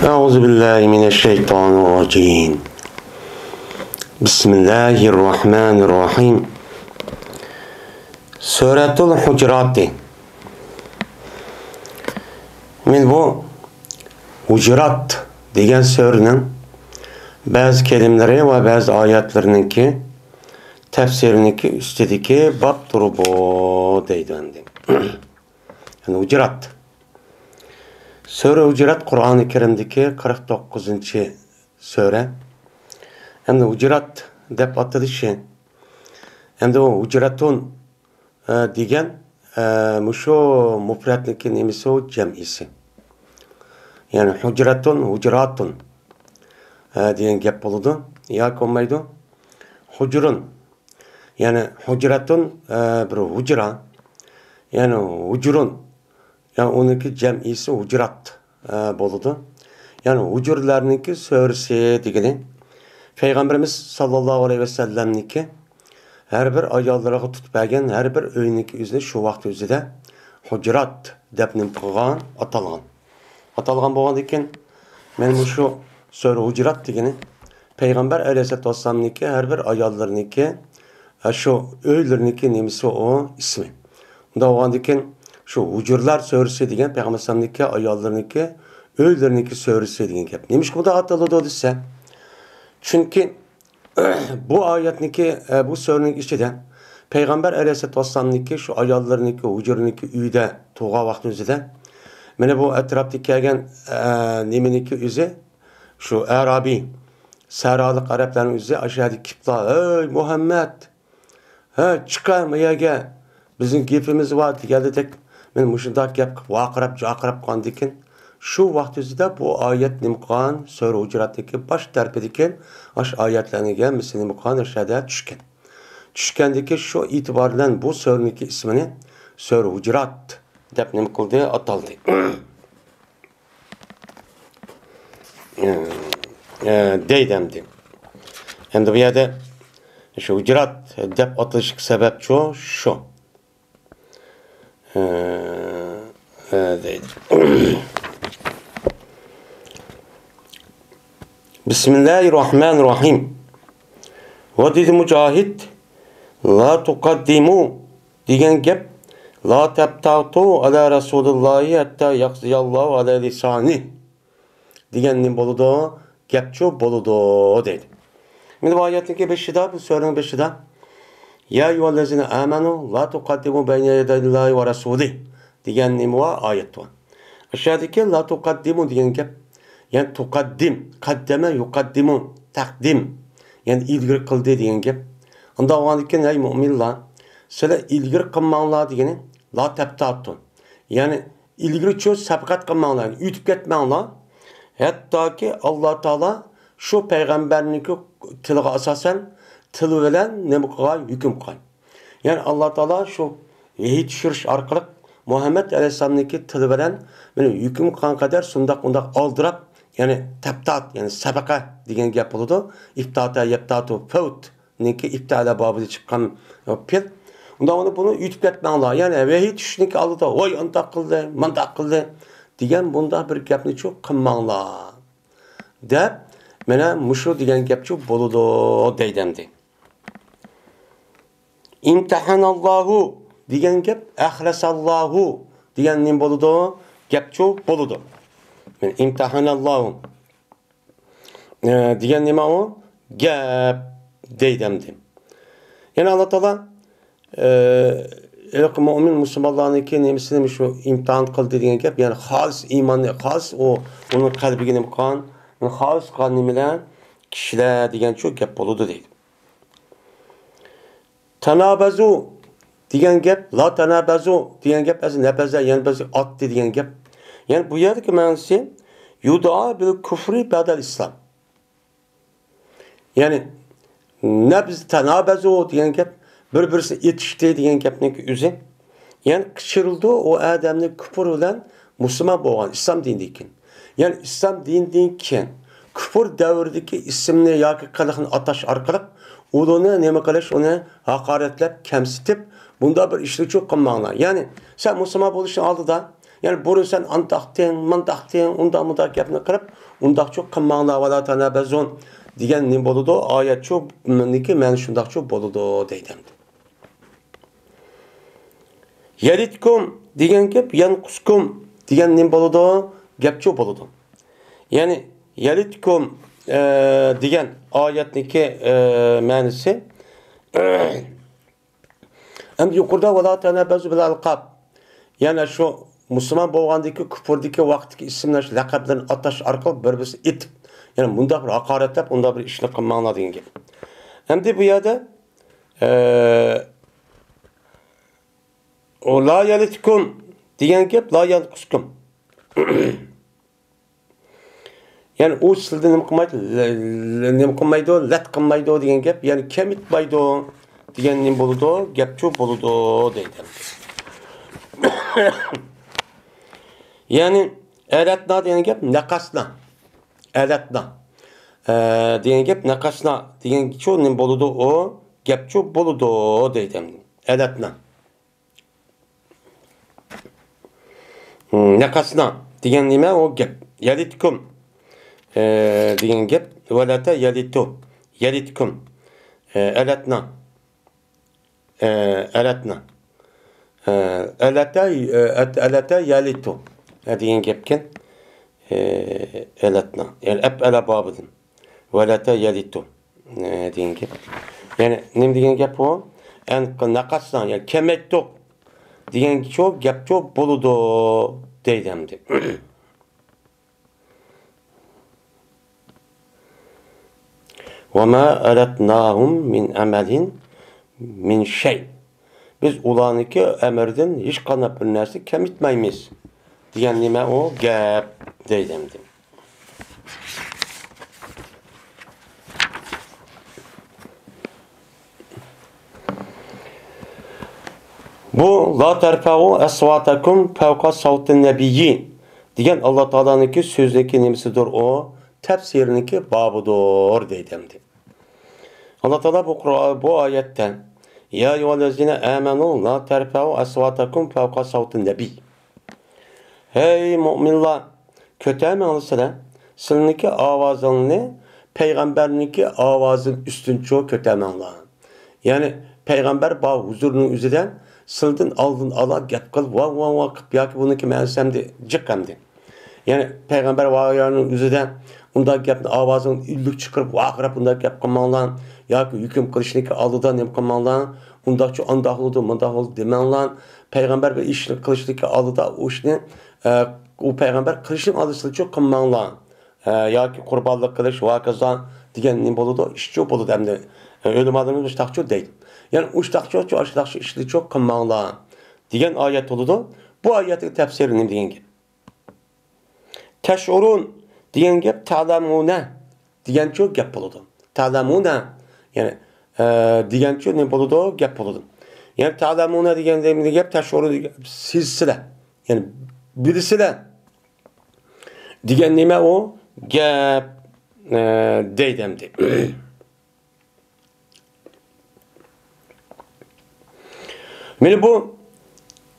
Euzubillahimineşşeytanirracim. Bismillahirrahmanirrahim. Suratul Hucurat. Men bu Hucurat degan surning ba'zi kelimelari va ba'zi oyatlarininki tafsiriniki ustidagi bab turib deydi endi. Yani Hucurat. Sura Hucurat Qur'oni Karimdagi 49-sura. Endi Hucurat deb atalishi. Endi o Hucuratun degan mushu mufratniki nemisi o jam'isi. Yani Hucuratun, Hucuratun degan gap bo'ladi. Yoki bo'lmaydi. Hujurun. Yani Hucuratun bir hujra. Yani hujurun. Yani onunki jam'isi Hucurat bo'ladi. Yani hujurlarniki surasi degani Peygamberimiz sallallohu alayhi vasallamniki har bir ayollarga tutib bergan har bir uyniki o'zida shu vaqt o'zida Hucurat deb nim qilgan, atalgan bo'lgan ekan. Men shu sura Hucurat degani Peygamber alayhisolatu vasallamniki har bir ayollarniki shu uylarniki nemisi o ismi. Unda bo'lgan ekan şu Hucurlar surasi degan Peygamber sallamniki ayollarniki uylarniki surasi degan gap. Nemish bu da ataladi desa? Çünkü bu ayetniki bu suraning ichida Peygamber alayhisolatu vasallamniki şu ayollarniki hujurniki uyda tug'an vaqt o'zida mana bu atrofda kelgan neminiki o'zi şu Arabiy saroliq arablarning o'zi ashadi kipla ey Muhammad chiqar mayaga bizning gapimiz bor deganidek men mushundoq gap vaqirab jaqirab qoldikin shu vaqt o'zida bu oyat nimqon sura Hujuratdagi bosh tarafidagi ash oyatlarga misli nimqon irshada tushgandiki shu e'tibor bilan bu surniki ismini sura Hujurat deb nim qildi ataldi. Deydimdi. Endi bu yerda shu Hujurat deb atalish sabab shu. Bismillahirrahmanirrahim. Ve dedi Mücahit la tuqaddimu degan gap la tabtatu ala Rasulillahi hatta yaqziyallahu ala lisani degan nim bo'ladi, gapcho bo'ladi dedi. Men bu oyatning 5-da, bu suraning 5-da ya eyyuhallazina amanu la tuqaddimu bayna yadayillahi va rasulihi degan nim va oyat bor. Aşağıdaki la tuqaddimu degan gap yani tuqaddim, qaddama yuqaddimu, taqdim yani ilgiri qildi degan gap. Unda bo'lgandan ey mu'minlar, sizlar ilgiri qilmanglar degani la tabtatun. Yani ilgiri cho sabqat qilmanglar, yutib ketmanglar. Hattoki Alloh taolo shu payg'ambarniki tiliga asosan tili bilan nima qilgan hukm qilgan. Yani Alloh taolo shu vahiy tushirish orqali Muhammed alayhisalomniki tili bilan meni hukm qilgan qadar undaq oldirab yani tabtat yani sabaqa degan gap bo'ladi. İftata yaptatu faut niki iftala babida chiqqan pil. Unda bunu yutib ketmanglar. Yani vahiy tushishning oldida voy undaq qildi, mundaq qildi degan bunda bir gapni cho'q qilmanglar deb mana mushu degan gapchi bo'ladi deydimdi. İmtihanallohu degan gap axlasallohu degan nim bo'ladi, gapchi bo'ladi. Men imtihanallohu degan nima o? Gap deydimdi. Yani Alloh taolo mu'min musulmonlarniki nemisini shu imtihon qildi degan gap, yani xolis iymonni, xolis uni qalbiga nima qilgan, xolis qilgan bilan kishilar degan shu gap bo'ladi deydi. Tanabazu degan gap, la tanabazu degan gap az nabaza yani biz otdi degan gap. Yani bu yerdagi ma'nosi yudaa bil kufri ba'dal islam. Yani nabz tanabazu degan gap bir-birisi yetishdi degan gapning o'zi. Yani qichirildi o odamni kufr bilan musulmon bo'lgan islom dinidan keyin. Yani islom dinidan keyin kufr davridagi ismni yoki qiliqni atash orqali uni nima qilish, uni haqoratlab, kamsitib, bunda bir ishni cho'q qilmanglar. Yani sen musulmon bo'lishing oldida Yani burun sen andaqdin, mandaqdin, unda gapni qilib, undaq çok qilmanglar va la tanabazun degan ne bo'ladi? Oyat çok niki men shundaq çok bo'ladi deydi. Yaritkum degan gap yanquskum degan ne bo'ladi? Gap çok bo'ladi. Yani yaritkum degan oyatniki ma'nosi endi yuqorida va la tanabazu bil alqab. Yani şu Müslüman bo'lgandagi kufrdagi vaqtdagi ismlash laqablarni atash orqali bir-birisi etib, yani bunda bir haqoratlab, unda bir ishni qilmanglar degan gap. Endi bu yerda o la yalitkum degan gap la yanquskum. Yani o sizda nima qilmaydi, lat qilmaydi degan gap, yani kemitmaydi degan nim bo'ladi, gap cho'p bo'ladi deydi. Yani elatna degan gap naqasna. Elatna. Degan gap naqasna degan cho'p nim bo'ladi, o gap cho'p bo'ladi deydi. Elatna. Naqasna degan nima o gap? Yalitkum degan gap valata yalitu. Yalitkum. Elatna. Elatna. Elata yalitu. Degan gapken elatna. Yani ep ala babıdın. Velata yalitu. Degan gap. Yani ne degan gap o? En naqasdan yani kemettok degan çok gap çok boludu deydimdi. Ve ma alatnahum min amelin min şey. Biz ulaniki emirden hiç qanday bir narsa kemitmaymiz. Degan nima o gap deydimdi. Bu la tarfa'u aswatakum fawqa sawtin nabiyyi degan Alloh taolaniki so'zniki nimasidir o? Tafsiriniki bobidir deydimdi. Alloh taolo bu oyatda ya ayyuhallazina amanu la tarfa'u aswatakum fawqa sawtin nabiy. Hey mu'minlar, ko'tarmanglar sizniki ovozingni payg'ambarniki ovozin ustuncha ko'tarmanglar. Yani payg'ambar bu huzurning o'zidan sildan oldin ala gap qilib va qilib yoki buniki mensamdi jiqqamdi. Yani payg'ambar vayoning o'zidan unda gapni ovozini illik chiqarib vaqirab unda gap qilmanglar yoki hukm qilishniki oldidan nima qilmanglar, undaqcha andaqludi mundaqludi demanglar. Payg'ambar bir ishni qilishniki oldida u ishni u payg'ambar qilishning oldida cho'q qilmanglar. Yoki qurbonlik qilish va kazo degan nima bo'ladi? Ishchi bo'ladi endi. O'lim odamimiz mushtaqcho deydi. Yani ushtaqcho ishni cho'q qilmanglar degan oyat bo'ladi. Bu oyatning tafsiri nima degan gap? Tashurun degan gap ta'lamuna degan cho'q gap bo'ladi. Ta'lamuna yani degan cho'q nima bo'ladi? Gap bo'ladi. Yani ta'lamuna degan gap tashurun degan sizsizlar. Yani bilisizlar degan nima o? Gap deydimdi. Meni bu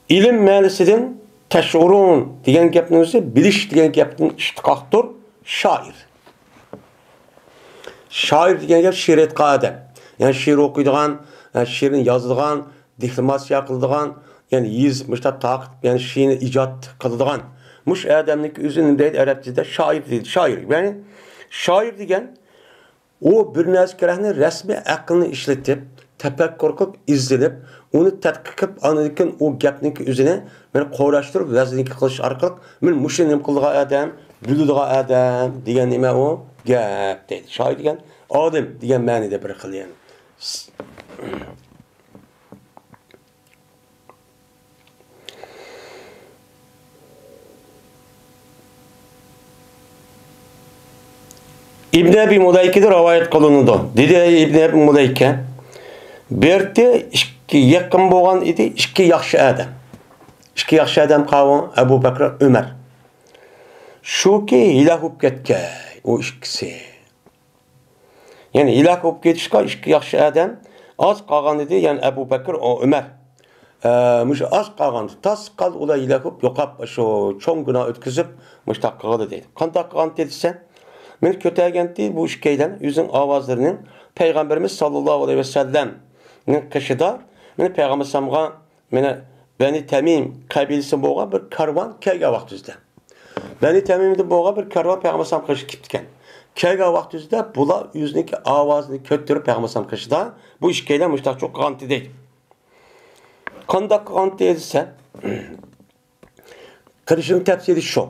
ilim ma'nosidan tashurun degan gapning o'zi bilish degan gapning ishtiqoqdir, shoir. Shoir degan gap she'riyat qoida. Yani she'r o'qiydigan, she'rni yozadigan, deklamatsiya qiladigan, yani yozishda taqib, yani she'rni ijod qiladigan. Mush odamning o'zini deydi arabchada shoir deydi. Shoir. Yani shoir degan o bir narsalarni rasmiy aqlni ishlatib, tafakkur qilib, izlab, uni tadqiq qilib, analikin o gapning o'zini men qo'rashtirib, vazniki qilish orqali men mushni nima qiladigan odam, biladigan odam degan nima o? Gap deydi. Shoir degan odam degan ma'noda bir xil yani. İbn Abi Mulayke'de rivayet kılındı. Dedi İbn Abi Mulayke, berdi ikki yaqin bo'lgan edi, ikki yaxshi odam. Ikki yaxshi odam qavon Abu Bakr, Umar. Shuki ilah bo'lib ketgan o ikkisi. Yani ilah bo'lib ketishga ikki yaxshi odam az qolgan edi, yani Abu Bakr, o Umar. Müş az qalğan, tas qal ular ilaqib yo'qab şu çoğ günah ötküzüp müştaq qıldı deydi. Qandaq qılğan dedisen, men kötəgəndi bu işkeydən yüzün avazlarının Peyğəmbərimiz sallallahu aleyhi ve sellem'nin qışıda men Peyğəmbər samğa mene Bəni Təmim qəbilesi bolğan bir karvan kəlgə vaxt üzdə. Bəni Təmimdə bolğan bir karvan Peyğəmbər sam qışı kipdikan. Kəlgə vaxt üzdə bular yüzünki avazını kötürüp Peyğəmbər sam qışıda bu işkeydən müştaq çox qanti deydi. Qandaq qanti edilsə qırışının təfsiri şu.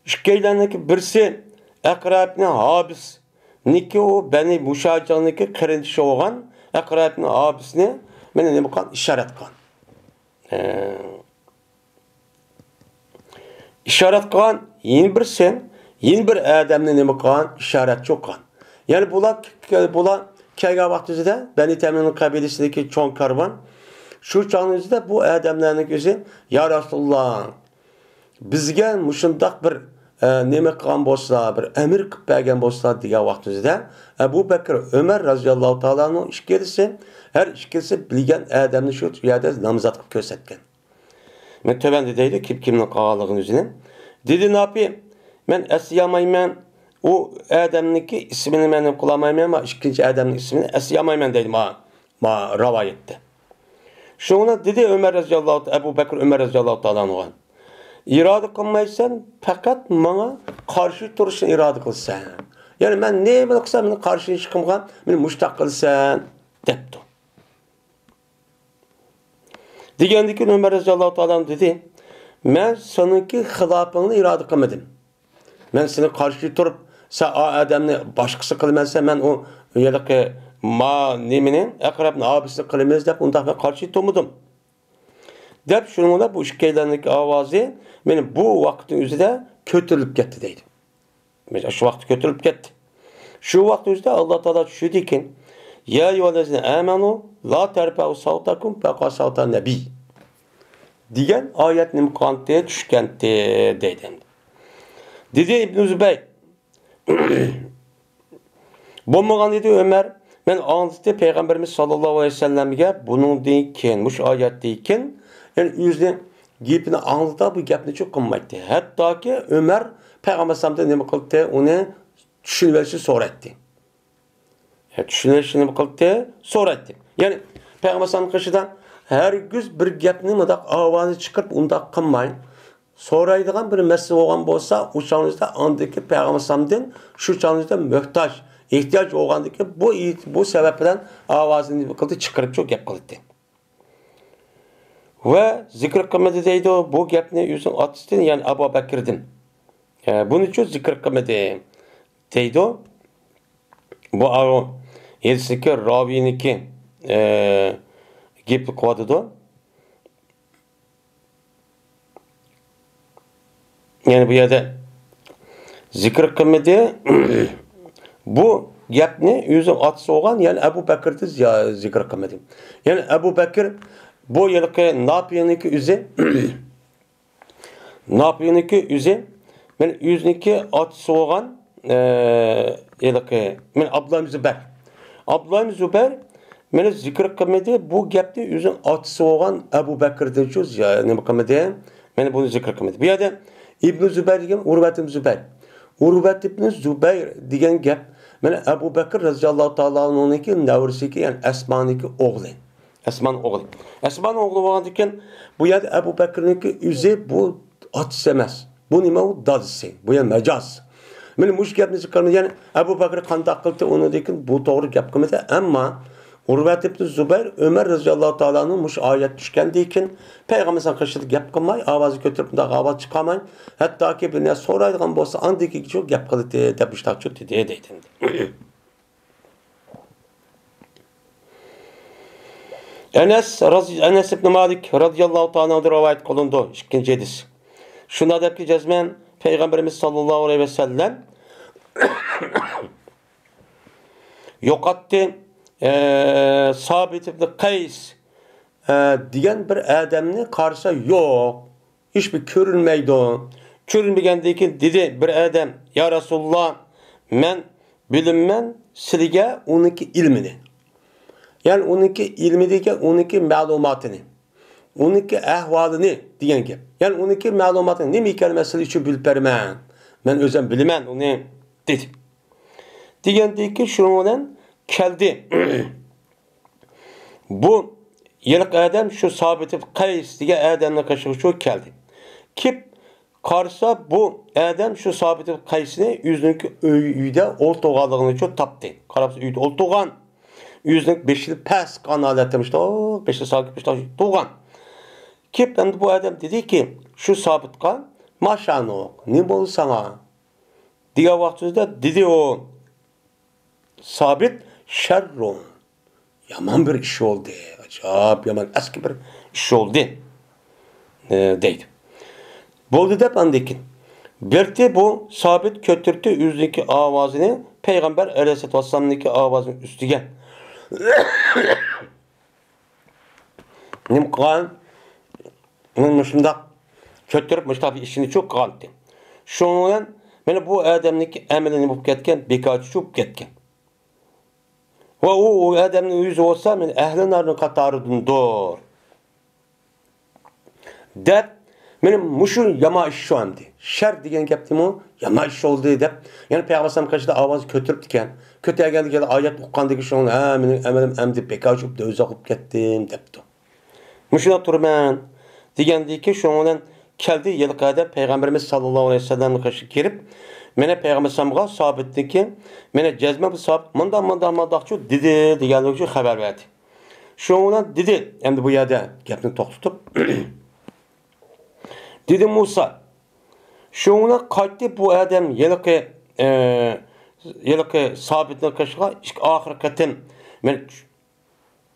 İşkeyləndəki birisi Əqrab ibn Habis niki o Bəni Muşacan'daki qırıntışı olğan Əqrab ibn Habisni mənə nə qan işarət qan. İşaret qan yeni bir sen, yeni bir adamni nima qan işaret çok qan. Yani bular kayga vaqtida Bəni Təmim'in qabilesideki çoğ karvan şu çağınızda bu adamların gözü ya Rasulullah bizge muşundaq bir nima qilgan bo'lsa, bir emir qilib bergan bo'lsa degan vaqtida Abu Bakr, Ömer radhiyallohu ta'alaning ikkisi her ikkisi bilgan odamni shu yerda namozat qilib ko'rsatgan. Men tövende deydi kimning qolganligini o'zini. Dedi ne yapayım? Men asyamayman o odamniki ismini men qilolmayman, ama ikkinchi odamning ismini asyamayman deydi ma rivoyatda. Şuna dedi Ömer radhiyallohu Abu Bakr Ömer radhiyallohu ta'alaning İrade qilmaysan, faqat menga qarshi turishni irade qilsan. Yani men ne qilsam meni qarshi chiqimga, meni mushtaq qilsan debdi. Degandiki Ömer radhiyallohu ta'ala dedi, men seninki xilofingni irade qilmadim. Men seni qarshi turib, sen o odamni boshqasi qilmasa, men o yerda ma nimini aqrabni abisini qilamiz deb unda qarshi turmadim. Dep şununla bu işkeylerindeki avazı benim bu vaktin üzerinde kötülüp gitti deydi. Mesela şu vakti kötülüp gitti. Şu vakti üzerinde Allah Teala şu dikin ya eyyühellezine amenu la terfa'u savtakum faqa savtan nebi diyen ayetinin kantıya düşkenti deydi. Dedi İbn Zübeyr Bommagan dedi Ömer ben anlattı Peygamberimiz sallallahu aleyhi ve sellem'e bunun deyken, muş ayet deyken yani yüzde gepini anlatıda bu gapni çok qilmaydi. Hatta ki Ömer Peygamber sallallahu aleyhi ve sellem'de onu düşünmesi so'raydi. Düşünmesi nima qildi? So'raydi. Yani Peygamber sallallahu aleyhi ve sellem her gün bir gapni mıdak avazı çıkarıp undaq qilmayın. So'raydigan bir mesele olgan bo'lsa, o çağınızda andaki Peygamber sallallahu şu çağınızda muhtaç, ihtiyaç olgandaki bu sebepten avazını qildi çıkarıp çok gap qildi. Ve zikr qilmadi deydi bu gapni yüzün atistin yani Abu Bakir'din. Bunun için zikr qilmadi deydi. Bu aro elsinki raviniki gapni qiladi. Yani bu yerda zikr qilmadi bu gapni yüzün atisi olgan yani Abu Bakir'di zikr qilmadi. Yani Abu Bakir bu yılki Nafi'ninki men yüzniki atisi olgan yılki men Abdullah Zübeyir. Abdullah Zübeyir men zikr qilmadi bu gapni yüzün atisi olgan Abu Bakir'di şu nima qilmadi? Men bunu zikr qilmadi. Bu yerda İbn Zübeyir degan Urvat ibn Zübeyir. Urvat ibn Zübeyir degan gap men Abu Bakr radhiyallohu ta'ala anhu'niki navrisiki yani Asmaniki o'g'li. Asman o'g'li. Asman o'g'li bo'lgandan bu yerda Abu Bakr'niki o'zi bu otisi emas. Bu nima u dadisi. Bu ham majaz. Men mush gapni qilmagan yani Abu Bakr qanday qildi uni dekin bu to'g'ri gap qilmadi, ammo Urvat ibn Zübeyir Ömer radhiyallohu ta'alaning mush oyat tushgandan keyin Payg'ambar sallallohu gap qilmay, ovozni ko'tarib unda ovoz chiqarmay, hattoki bir narsa so'raydigan bo'lsa, andiki jo'q gap qildi deb ishtaqchi deydi. Enes ibn Malik radhiyallohu ta'ala rivoyat qilindi ikkinchi hadis. Shunda debki jazman Peygamberimiz sallallahu aleyhi ve sellem yo'qotdi Sabit ibn Qays degan bir odamni qarsa yo'q, hiçbir ko'rinmaydi. Ko'rinmagandan keyin dedi bir odam, "Ya Rasululloh, men bilimman sizga uniki ilmini." Yani uniki ilmi degan uniki ma'lumotini. onunki ahvolini degan gap. Ya'ni onunki ma'lumotini nima ekanligini uchun bilib beraman. Men o'zim bilaman uni dedi. Degandiki shuning bilan keldi. Bu yilqi adam shu Sobit ibn Qays degan odamni qishiga shu keldi. Kip qarsa bu adam shu Sobit ibn Qaysni o'zining uyida o'ltirganligini shu topdi. Qarabsiz uyda o'ltirgan. O'zining beshini past qanolatimish, beshi saqib turgan. Kip endi bu adam dediki, shu Sobitga "Maşano, ne bo'ldi sana?" degan vaqtida dedi o Sobit "Sharrun." Yaman bir ish oldu. Acayip yaman eski bir ish oldu. Deydi. Bo'ldi deb andikin. Berti bu Sobit kötürtü o'zidagi ovozini Payg'ambar alayhisolatu vassalamniki ovozining ustiga. Nim qilgan? Men shundoq kötürüp mushtabi ishini çok qildi. Shundan bilan mana bu odamniki amalini bo'lib ketgan, bekorchi bo'lib ketgan. Va u odamning o'zi olsa, men ahli narning qatoridandir. Deb men mushu yama ish oldi. Shar degan gapdimi? Yama ish oldi deb. Ya'ni Payg'ambar qashida ovoz ko'tarib ekan. Ko'targanda oyat o'qqandagi shuni, "Ha, mening amalim amdi bekorchi bo'lib o'zi qilib ketdim" debdi. Mushuna turman degandiki shundan bilan keldi yilqada Payg'ambarimiz sallallohu alayhi vasallamga qarshi kelib, meni Payg'ambar sallamga Sobitniki, meni jazma bu Sobit mundaq dedi deganlik uchun xabar berdi. Shundan bilan dedi, endi bu yerda gapni to'xtatib dedi Musa. Shunga qaytdi bu odam yilqi Sobitni qishiga oxir qatim men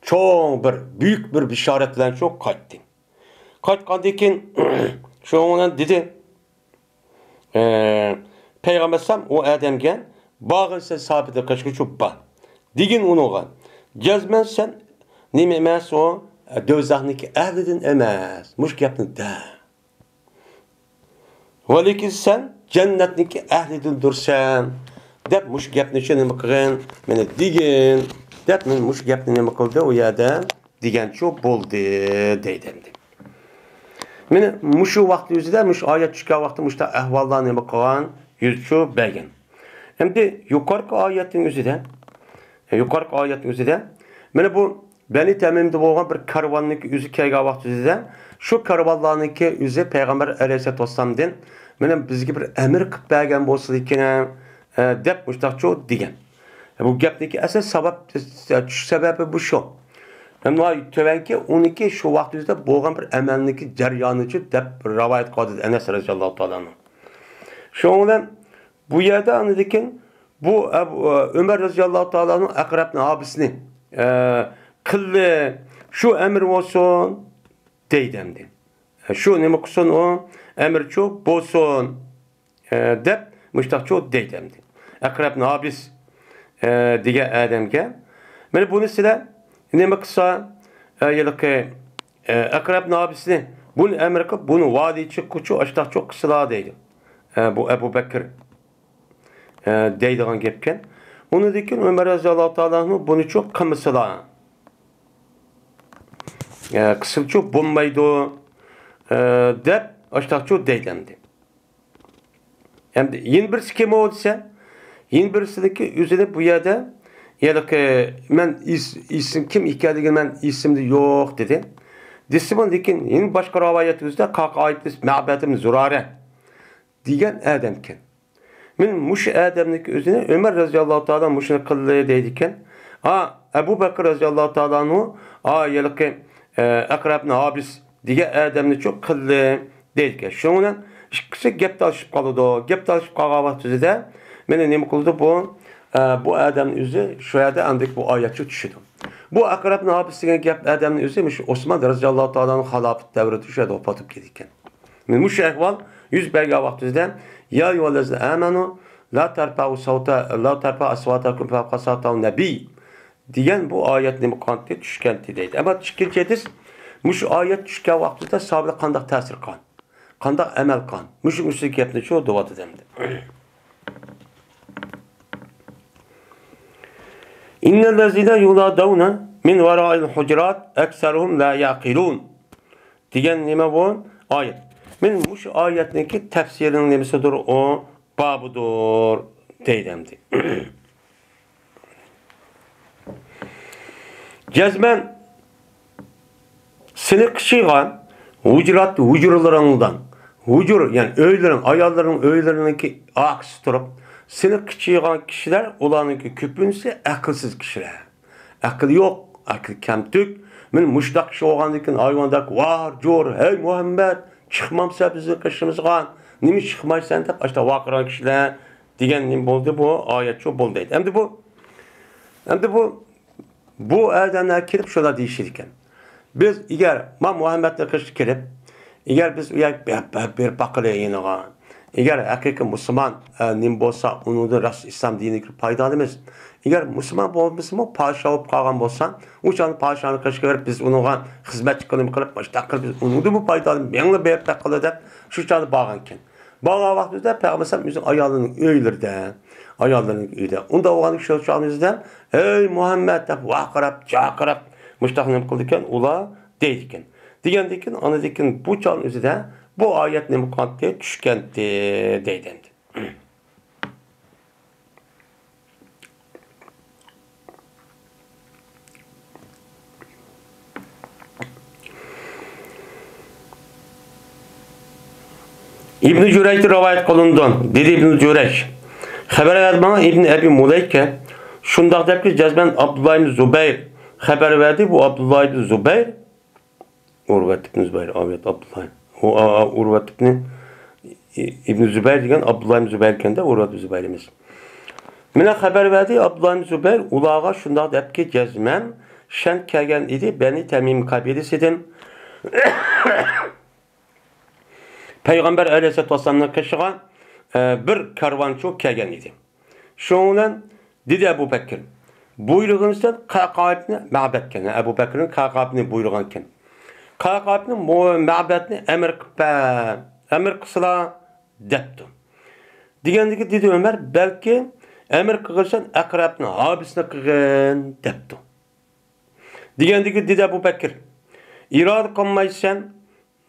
cho'ng bir büyük bir bishorat bilan shu qaytdi. Qaytgandan keyin shunga dedi Payg'ambar sallam o odamga "Bag'ilsa Sobitni qishiga cho'ppa." Degin unuga. Jazman sen nima emas o do'zaxniki ahlidan emas. Mush gapni da. Valikin sen cennetniki ahlidan dursan. Deb mush gapni nima qilgan? Meni degin. Deb men mush gapni nima qildi u yerda degan cho'p bo'ldi deydi. Meni mushu vaqt o'zida mush oyat tushgan vaqtda mushta ahvollarni nima qilgan? Yuzchu bergan. Endi yuqorqi oyatning o'zida mana bu Beni Tamim'de bo'lgan bir karvonniki o'zi kelgan vaqt o'zida shu karvonlarniki o'zi Payg'ambar alayhisolatu vasallamdan mana bizga bir amr qilib bergan bo'lsa ekan deb mushtaqcho degan. Bu gapniki asas sabab tush sababi bu shu. Ammo tövenki 12 shu vaqt o'zida bo'lgan bir amalniki jarayonichi deb rivoyat qildi Anas radhiyallohu ta'ala. Shundan bu yerda andikin bu Ömer radhiyallohu ta'alaning aqrabni abisini qildi. Shu amr bo'lsin deydimdi. Shu nima qilsin o amirchu bo'lsin deb mushtaqcho deydimdi. Aqrabni abis degan odamga mana buni sizlar nima qilsa yilqi aqrabni abisini buni amr qilib buni vodichi kuchu ashtaqcho qilsalar deydi. Bu Abu Bakr deydigan gapkan. Uni dekin Ömer radhiyallohu ta'ala buni çok qilmasalar. Qisılçu bo'lmaydi deb ashtaqcho deydimdi. Endi yin birisi kim o desa, yin birisiniki o'zini bu yerda yilqi men isim kim ekanligini men isimda yo'q dedi. Desim lekin yin boshqa rivoyat o'zida qaqoyibis Ma'badim Zurara degan odamkan. Men mush odamniki o'zini Ömer radhiyallohu ta'ala mushni qildi deydi ekan. Abu Bakr radhiyallohu ta'alanu yilqi aqrabni abis degan odamni çok qildi deydi. Shundan ikkisi gap talashib qoldi. Gap talashib qolgan vaqtida meni nima qildi bu odamning o'zi shu yerda andik bu oyatcha tushdi. Bu aqrabni abis degan gap odamning o'zi Osmon radhiyallohu ta'alaning xilofat davrida shu yerda vafot etib ketgan. Men mush ahvol yuz bergan vaqtida ya ayyuhallazina amanu la tarfa'u aswatakum fawqa sawti nabiy degan bu oyat nima qildi tushganti deydi. Ammo ikkinchi hadis mush oyat tushgan vaqtida sahobalar qanday ta'sir qilgan, qanday amal qilgan. Mush gapni shu da'vat edamdi. İnnellezine yuladawna min vara'il hucurat ekseruhum la yaqilun. degan nima bu? Oyat. Men mush oyatniki tafsirining nimasidir? O babudur deydimdi. Cezmen seni kışıygan hucurat hucurlarından hucur yani öylerin ayalların öylerindeki aksi durup seni kışıygan kişiler olanınki küpünse akılsız kişiler. Akıl yok, akıl kemtük. Men muşdak kişi olgandikin hayvandak var, jor, hey Muhammed çıkmamsa bizi kışımızgan nimi çıkmaysan dep işte vakıran kişiler degan nim boldu bu ayet şu boldu. Hem de bu adamlar kirip şöyle değişir iken. Biz eğer Muhammed'le kış kirip eğer biz bir bakılı yeniğe eğer hakiki Müslüman nim bolsa onu da rast İslam dinine paydalımız. Eğer Müslüman bolmasa paşa olup kalgan bolsan uçan paşanı kış kirip biz ona hizmet kılıp başta biz onu da bu paydalım. Benle bir bakılı da şu çağı bağanken. Bağla vaxtında Peygamber bizim ayalının öylerdə, ayalının öydə. Onda oğlanın şu çağımızda ey Muhammed dep vaqırap, çaqırap müştahnim kıldıkən ula deydikin. Degendikin anadikin bu çağın özüdə bu ayet ne mukaddiye düşkəndi deydendi. İbn-i Cüreyş'te rivayet kılındı. Dedi İbn-i Cüreyş. Haber verdi bana İbn-i Ebi Muleyke. Şundak dep ki cezben Abdullah ibn Zübeyir haber verdi. Bu Abdullah ibn Zübeyir. Urvet ibn Zübeyir. Evet Abdullah. O Urvet ibn Zübeyir degen Abdullah ibn Zübeyir kende Urvet ibn Zübeyir'imiz. Mine haber verdi Abdullah ibn Zübeyir. Ulağa şundak dep ki cezmen şen kelgen idi. Beni Temim kabilesidim. Peygamber Aleyhisselatü Vesselam'ın kışığa bir karvanço kelgen idi. Şundan dedi Ebu Bekir. Buyruğunuzdan kakabini ma'betken. Ebu Bekir'in kakabini buyruğunken. Kakabini ma'betini emir kısıla depti. Digendeki dedi Ömer belki emir kıgırsan akrabini habisine kıgın depti. Digendeki dedi Ebu Bekir. İrad kılmaysan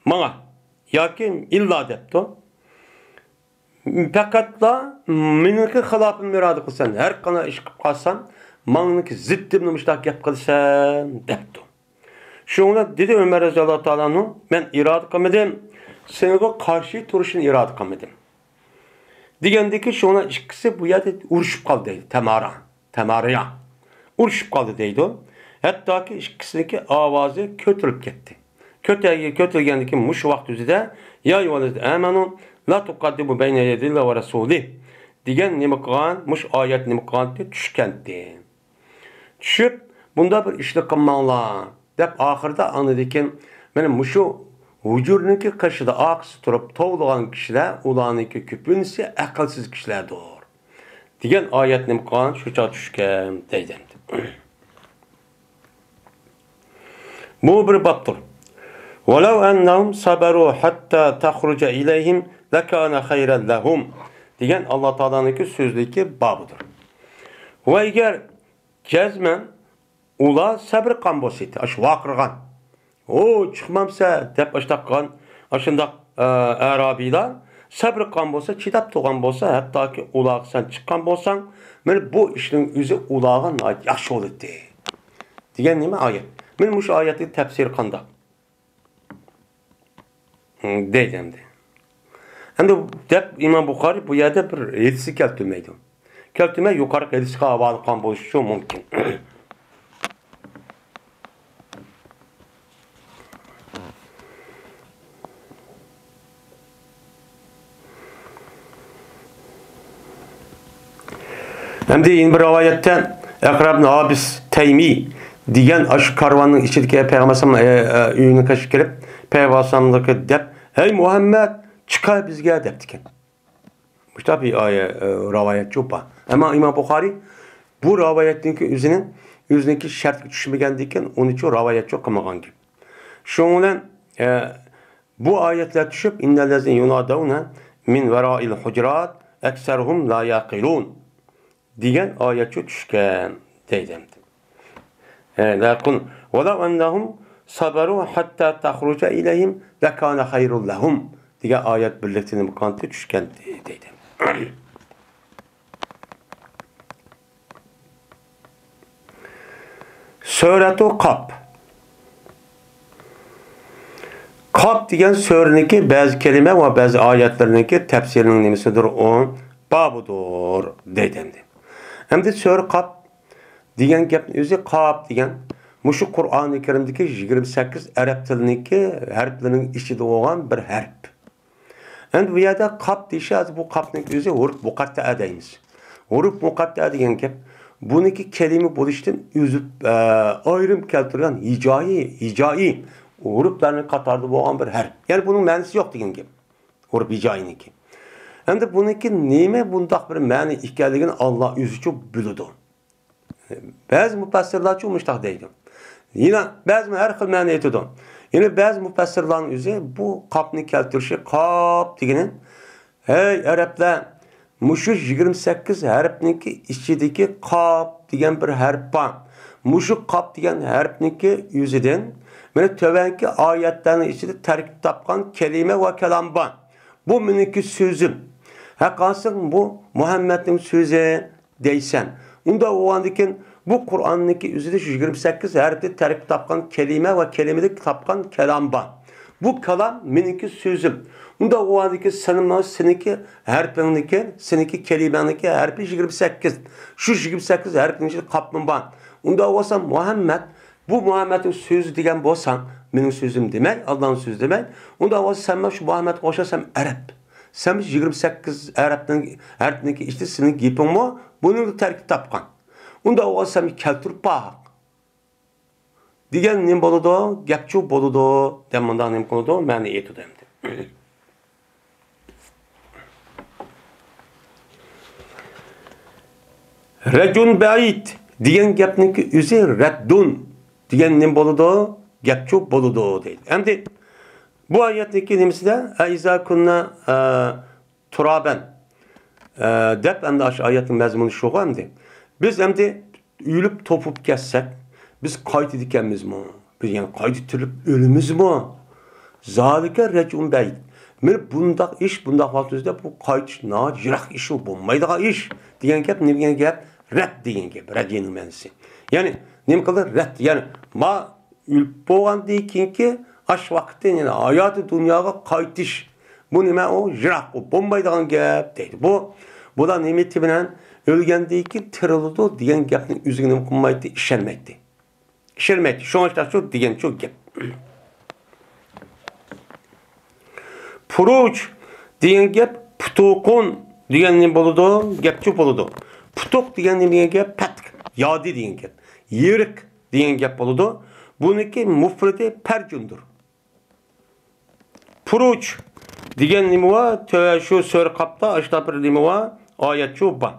bana yoki illa depti. Faqatla meniki xilofim irada qilsan, har qanday ish qilib qolsan, meniki ziddim mushtaq gap qilsan depti. Shunda dedi Ömer roziyallohu taolani men irada qilmadim, senga qarshi turishni irada qilmadim. Degandiki shuna ikkisi bu yerda urushib qoldi deydi. Tamariya. Urushib qoldi deydi. Hattoki ikkisiniki ovozi ko'tarilib ketdi. Ko'tarilgandiki mush vaqt o'zida ya ayyuhallazina amanu la tuqaddimu bayna yadillahi va rasulih degan nima qilgan, mush oyat nima qilgan tushgandi. Tushib bunda bir ishni qilmanglar deb oxirida anadikin mana mushu vujurniki qishida oqsi turib tovlagan kishilar ularniki ko'pincha aqlsiz kishilardir degan oyat nima qilgan shucha tushgan deydi. Bu bir bobdir. وَلَوْ أَنَّهُمْ صَبَرُوا حَتَّى تَخْرُجَ إِلَيْهِمْ لَكَانَ خَيْرًا لَهُمْ degan Allah Taala'nınki sözlüki babıdır. Ve eğer cezmen ula sabr qan bolsaydı, aş vaqırgan. O çıkmamsa dep baştaqan, aşındaq Arabiler sabr qan bolsa, çidap toğan bolsa, hatta ki ulaq sen çıqqan bolsan, men bu işin üzü ulağın yaxşı olurdu. Degan nima ayet? Men mush oyatni tafsir qanday? Deydi. Endi dep İmam Buxoriy bu yerda bir elisi keltirmaydi. Keltirmay yuqori elisiga havola qilgan bo'lishi mumkin. Endi bir rivoyatda Aqrab ibn Habis Taymi degan ash karvanning ichidagi payg'ambar uyini qashib kirib, payg'ambarga deb, "Hey Muhammed, chiqar bizga" debdi ekan. Bu tabii rivoyat yo'q. Ammo İmam Buxoriy bu rivoyatning o'ziniki shartga tushmagan ekan, uning uchun rivoyat yo'q qilmagan. Shuning bilan bu oyatlar tushib, innallazina yunaduna min vara'il hujurat aksaruhum la yaqilun degan oyatga tushgan deydi. Lakin walaw annahum sabaru hatta tahruca ileyhim ve kana hayrul lahum diye ayet birlikte mukantı düşken deydi. Suratu Kaf. Kaf degan sureniki bazı kelime ve bazı ayetleriniki tefsirinin nimesidir o babudur deydi. Hem de sure Kaf degan gapni o'zi Kaf degan mushu Qur'oni Karimdagi 28 arab tilidagi harflarning ichida bo'lgan bir harf. Endi bu yerda Kaf deyishadi, bu Kafning o'zi huruf muqatta'a deymiz. Huruf muqatta'a degan gap buniki kelime bo'lishdan o'zib ayrim keltirgan hicai huruflarning qatorida bo'lgan bir harf. Ya'ni buning ma'nosi yo'q degan gap. Huruf hicainiki. Endi buniki nima bundaq bir ma'no ekanligini Alloh o'zi uchun biladi. Bazı mufassirlar uchun mushtaq deydi. Yine bazı har xil ma'no aytadi. Yine bazı mufassirlarning o'zi bu qopni keltirishi qop degani hey arablar mushu 28 harfniki ichidagi qop degan bir harf bor. Mushu qop degan harfniki o'zidan mana tovanki oyatlarning ichida tarkib topgan kelime va kalam bor. Bu meniki so'zim. Haqiqatan bu Muhammadning so'zi deysan. Unda o'g'andikin bu Qur'onniki o'zida 28 harfda tarkib topgan kelime va kelimelik topgan kalam bor. Bu kalam meniki so'zim. Unda o'g'andiki seniki harfiniki, seniki kelimeniki harfi 28. Şu 28 harfning ichida qopmin bor. Unda bo'lsa Muhammad bu Muhammadning so'zi degan bo'lsam, mening so'zim demak, Allohning so'zi demak. Unda bo'lsa sen shu Muhammadga o'xshasam arab. Sen 28 arabning harfniki ichida sening gapingmi? Buni tarkib topgan. Unda olsam keltirib baq. Degan nim bo'ladi, gapchu bo'ladi, demandan nim qiladi, ma'ni aytadi endi. Rajun ba'id degan gapniki o'zi raddun degan nim bo'ladi, gapchu bo'ladi deydi. Endi bu oyatniki nimasida aiza kunna turaban deb endi shu oyatning mazmuni shu endi. Biz endi uyilib topib kessek, biz qaytib ekanmizmi? Biz yani qaytib tirilib o'limizmi? Zalika rajun ba'id. Men bundaq ish, bundaq vaqtimizda bu qaytish nojiroq ish bo'lmaydigan ish degan gap, nima degan gap? Rad degan gap, radning ma'nosi. Ya'ni nima qildi? Rad, ya'ni ma o'lib bo'lgandan keyingi ash vaqtda yani hayoti dunyoga qaytish. Bu nima o? Jiroq bo'lmaydigan gap deydi. Bu da nimati bilan o'lgandan keyin tiriladi degan gapning o'ziga nima qilmaydi, ishonmaydi. Ishonmaydi. Shuncha shu degan shu gap. Puruch degan gap putuqun degan nima bo'ladi? Gapchi bo'ladi. Putuq degan nima gap? Patq, yodi degan gap. Yirik degan gap bo'ladi. Buniki mufridi parjundur. Puruch degan nima va shu so'ri qapda ashta bir nima va oyat shu bor.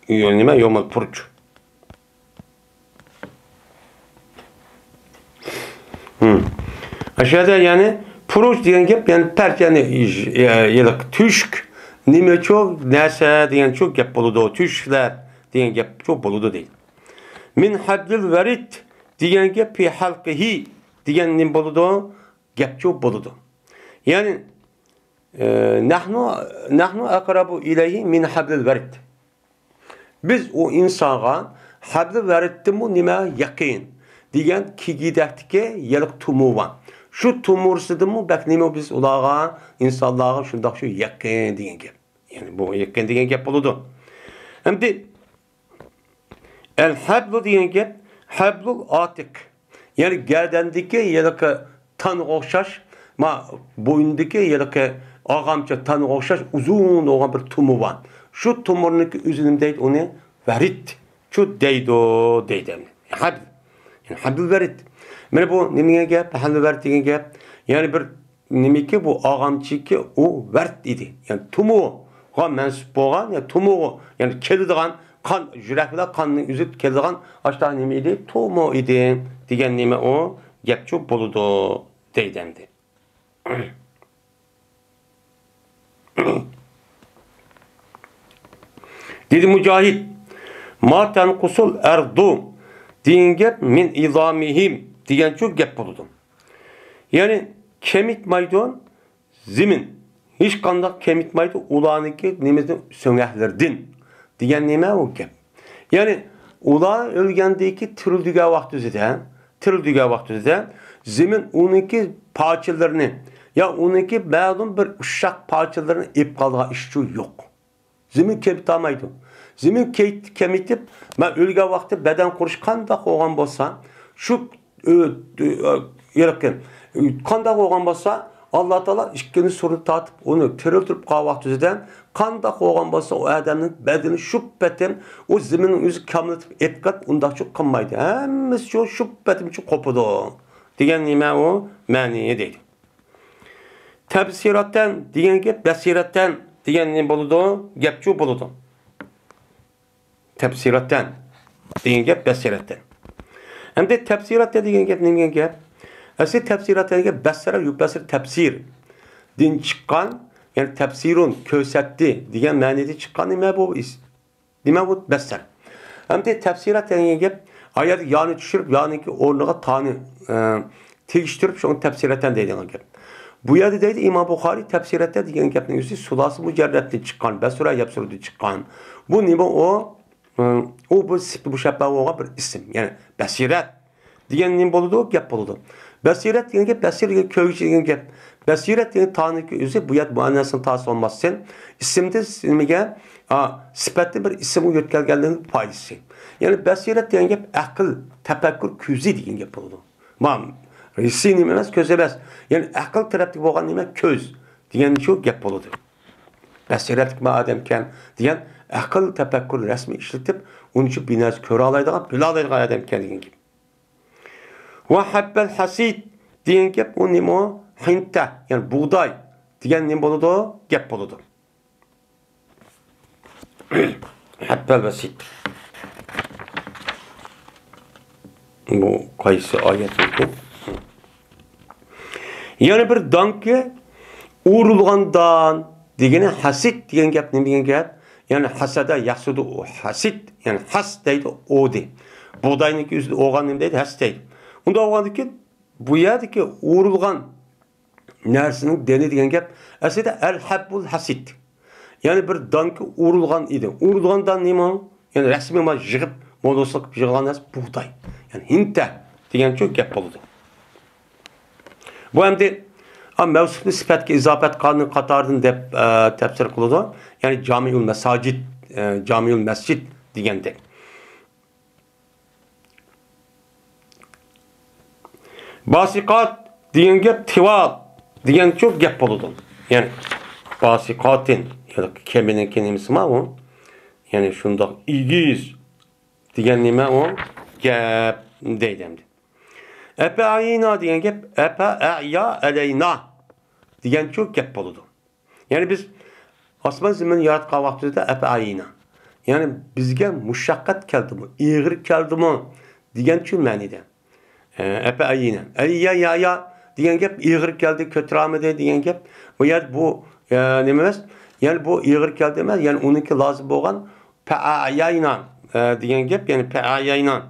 Nima yo'mal puruch. Aşağıda yani puruch degan gap yani parchani yiliq tushk nima çok narsa degan çok gap bo'ladi. Tushklar degan gap çok bo'ladi deydi. Min hablil varid degan gap fi halqihi degan nim bo'ladi, gap çok bo'ladi. Yani nahnu aqrabu ilayhi min hablil varid. Biz o insonga hablil varidni bu nima yaqin degan kigidakdagi yiliq tumuvan. Şu tumursidimu bak nima biz ularga insonlarga shundoq shu yaqin degan gap. Yani bu yaqin degan gap bo'ladi. Endi el-hablu degan gap hablul atiq. Yani gardandagi yiliqi tan o'xshash, ma bo'yindagi yiliqi og'amcha tan o'xshash uzun bo'lgan bir tumuvan. Shu tumurniki o'zini deydi uni varid. Shu deydi. Habl. Yani hablul varid. Mana bu nima gap? Hablul varid degan gap. Yani bir nimiki bu og'amchiki u vard edi. Yani tumuga mansub bo'lgan, ya tumuga, yani keladigan qon yuraklar qonning o'zi keladigan ashta nima edi? Tumu edi degan nima o gapchi bo'ladi deydi endi. Dedi Mücahit. Ma tanqusul ardu degan gap min izamihim degan çok gap bo'ladi. Ya'ni kemitmaydi zimin. Hech qanday kemitmaydi ularniki nimasi so'ngahlardan degan nima u gap. Ya'ni ular o'lgandiki tirildigan vaqtida zimin uniki parchalarini ya uniki ma'lum bir ushaq parchalarini ep qolgan ish yo'q. Zimin kemitolmaydi. Zimin kemitib, men o'lgan vaqtda badan qurish qanday bo'lgan bo'lsa, shu qanday bo'lgan bo'lsa, Alloh taolo ikkini surni tatib, uni tiriltirib qolgan vaqtida qanday bo'lgan bo'lsa, o odamning badani shu patim o ziminning o'zi kamlatib etqat, unda shu qilmaydi. Hammasi shu patim shu qopidi. Degan nima u? Ma'ni deydi. Tafsiratdan degan gap basiratdan degan nima bo'ladi? Gapchu bo'ladi. Tafsiratdan degan gap basiratdan. Hamda tafsiratda degan gap nima gap? Asli tafsiratlarga basara yubasir tafsir din chiqqan, ya'ni tafsirun ko'rsatdi degan ma'noda chiqqan nima bu? Nima bu basar? Hamda tafsirat degan gap oyat yoni tushirib, yoniki o'rniga tani tegishtirib shuni tafsiratdan deydigan gap. Bu yerda deydi İmam Buxoriy tafsiratda degan gapning o'zi sulasi mujarraddan chiqqan, basura yapsurda chiqqan. Bu nima o? Bu bu shabahoga bir ism, ya'ni basirat degan nima bo'ladi? Gap bo'ladi. Basirat degan gap, basir degan ko'yish degan gap. Basirat degan taniki o'zi bu yer muannasini ta'sis olmasdan, ismda nimaga sifatli bir ism yetkazganligining foydasi. Ya'ni basirat degan gap aql, tafakkur, ko'zi degan gap bo'ladi. Mana hissi nima emas, ko'z emas. Ya'ni aql tarafdagi bo'lgan nima ko'z degan shu gap bo'ladi. Basirat ma odam kan degan aql, tafakkur rasmiy ishlatib, uni shu binas ko'ra oladigan, bila oladigan odam kan degan gap. Va habbal hasid degan gap u nima? Hinta, ya'ni buğday degan nima bo'ladi? Gap bo'ladi. Habbal hasid. Bu qaysi oyat ekan? Yana bir donki urilgandan degani hasid degan gap nima degan gap? Ya'ni hasada yahsudu hasid, ya'ni has deydi o'di. Buğdayniki o'zida o'g'an nima deydi? Has deydi. Unda o'g'andiki bu yerdagi urilgan narsaning deni degan gap aslida al-habbul hasid. Ya'ni bir donki urilgan edi. Urilgandan nima? Ya'ni rasmiy ma yig'ib, modoslik yig'ilgan narsa buğday. Ya'ni hinta degan shu gap bo'ladi. Bu endi mavsufni sifatga izofat qilgan qatoridan deb tafsir qiladi. Ya'ni jamiul masajid, jamiul masjid degandek. Basiqat degan gap tivat degan çok gap bo'ladi. Ya'ni basiqatin yoki kemining nimasi ma u? Ya'ni shundoq igiz degan nima u? Gap deydi. Epa ayina degan gap epa a'ya alayna degan çok gap bo'ladi. Ya'ni biz osmon zamin yaratgan vaqtida epa ayina. Ya'ni bizga mushaqqat keldimi, ig'ir keldimi degan shu ma'noda. Epa ayina. Ya degan gap ig'ir keldi, ko'taramidi degan gap. Bu yer bu nima emas? Ya'ni bu ig'ir keldi emas, ya'ni uniki lozim bo'lgan pa'ayina degan gap, ya'ni pa'ayina.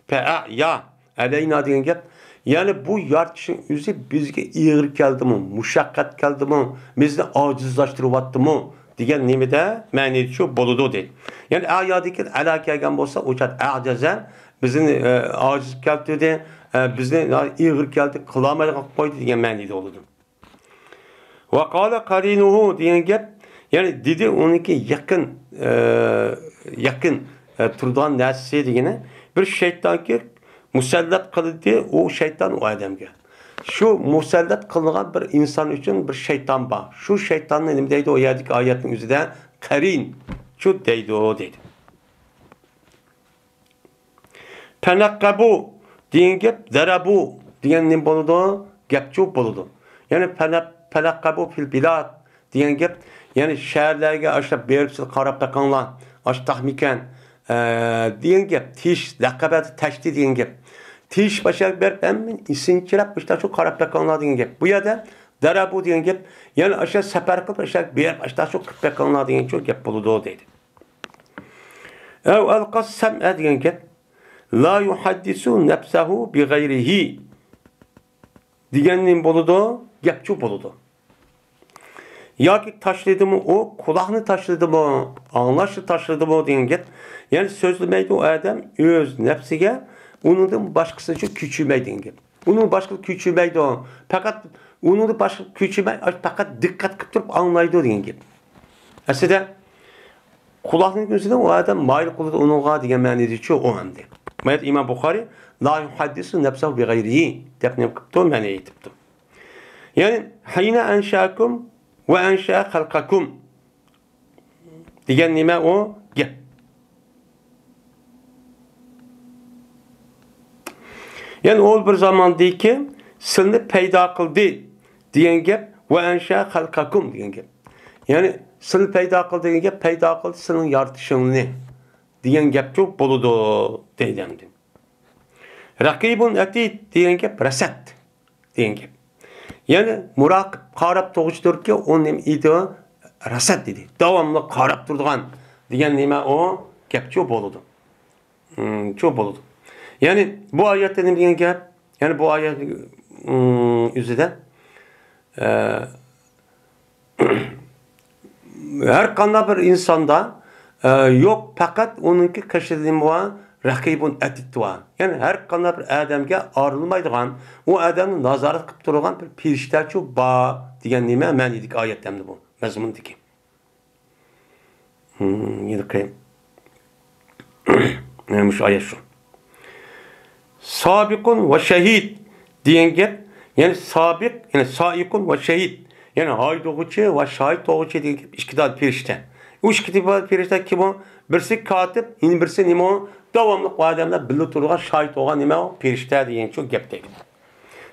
Pa'ya alayna degan gap. Ya'ni bu yaratishning o'zi bizga ig'ir keldimi, mushaqqat keldimi, bizni ojizlashtiryaptimi degan nimada ma'ni shu bo'ladi deydi. Ya'ni ayodiki ala kelgan bo'lsa, o'shat ajaza bizni ojiz keltirdi, bizni ig'ir keldi, qilolmay qo'ydi degan ma'noda bo'ladi. Va qala qarinuhu degan gap, ya'ni dedi uniki yaqin turgan narsa degani bir shaytonga musallat qildi, u shayton u odamga. Shu musallat qilingan bir inson uchun bir shayton bor. Shu shaytonni nima deydi o yerdagi oyatning o'zida? Qarin. Shu deydi o deydi. Panaqabu degan gap darabu degan nima bo'ladi? Gapchu bo'ladi. Ya'ni panaqabu fil bilad degan gap, ya'ni shaharlarga ashlab berib qarab taqanlar, ash taxmikan degan gap, tish laqabat tashdi degan gap. Tish bashar berib hamma isinchirab ishda shu qarab taqanlar degan gap. Bu yerda darabu degan gap, ya'ni asha safar qilib ashab berib ishda shu qilib taqanlar degan shu gap bo'ladi deydi. Ev elqas sem'e degan gap. La yuhaddisu nefsehu bi gayrihi deganning bo'ladi, gapchi bo'ladi. Yoki tashladimi o, quloqni tashladimi, anglashni tashladimi degan gap. Ya'ni so'zlamaydi u odam o'z nafsiga, uningdan boshqasiga kuchmaydi degan gap. Uning boshqa kuchmaydi, faqat uningdan boshqa kuchmay, faqat diqqat qilib turib anglaydi degan gap. Aslida quloqning o'zida u odam mayl qiladi uningga degan ma'noda-chi o endi. Mayt İmam Buxoriy la yuhaddisu nafsahu bi gayrihi deb ne qilibdi, ma'no aytibdi. Ya'ni hayna anshakum ve ensha halqakum degan nima o gap. Yani o bir zamandaki sizni paydo qildi degan gap ve ensha halqakum degan gap. Yani sizni paydo qildi degan gap, paydo qildi sizning yaratishingni degan gap çok bo'ladi deydi. Raqibun atid degan gap rasad degan gap. Yani muraqib qarab to'g'riturki uning idi rasad dedi. Davomli qarab turadigan degan nima o gapchi bo'ladi. Çok bo'ladi. Yani bu oyatda nima degan gap? Yani bu oyat üzerinde her qanday bir insonda yok fakat onunki kaşıdığım var rakibun atid var. Yani her qanday bir adamga ayrılmaydigan, o adamni nazorat qilib turgan bir perishtachi bor degan nima ma'nodagi oyatda bu mazmundagi. Yine qilib. Yani şu ayet şu. Sabiqun ve şehid degan gap, yani sabiq, yani saikun ve şehid. Yani haydovchi ve şahit doğuchi degan gap ikki xil perishta. Uch ikki perishta kim o? Birisi katib, yine birisi nima o? Davomli odamlar bilib turgan shahid bo'lgan nima o? Perishta degan shu gap deydi.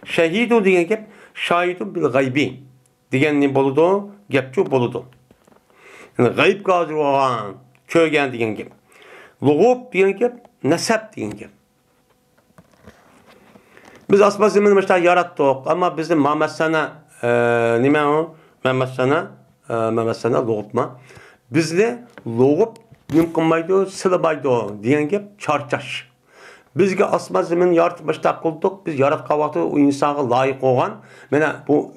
Shahidu degan gap shahidu bil g'aybi degan nima bo'ladi? Gapchi bo'ladi. Yani g'ayb hozir bo'lgan, ko'rgan degan gap. Lug'ub degan gap nasab degan gap. Biz asma zaminni işte yarattık ama bizim Mehmet-sana nima o? Mehmet-sana lug'ubma. Bizde lug'ub nim qilmaydi, silmaydi degan gap charchash. Bizga asma zamin yaratmışda qildik, biz yaratgan vaqtda o insonga loyiq bo'lgan, mana bu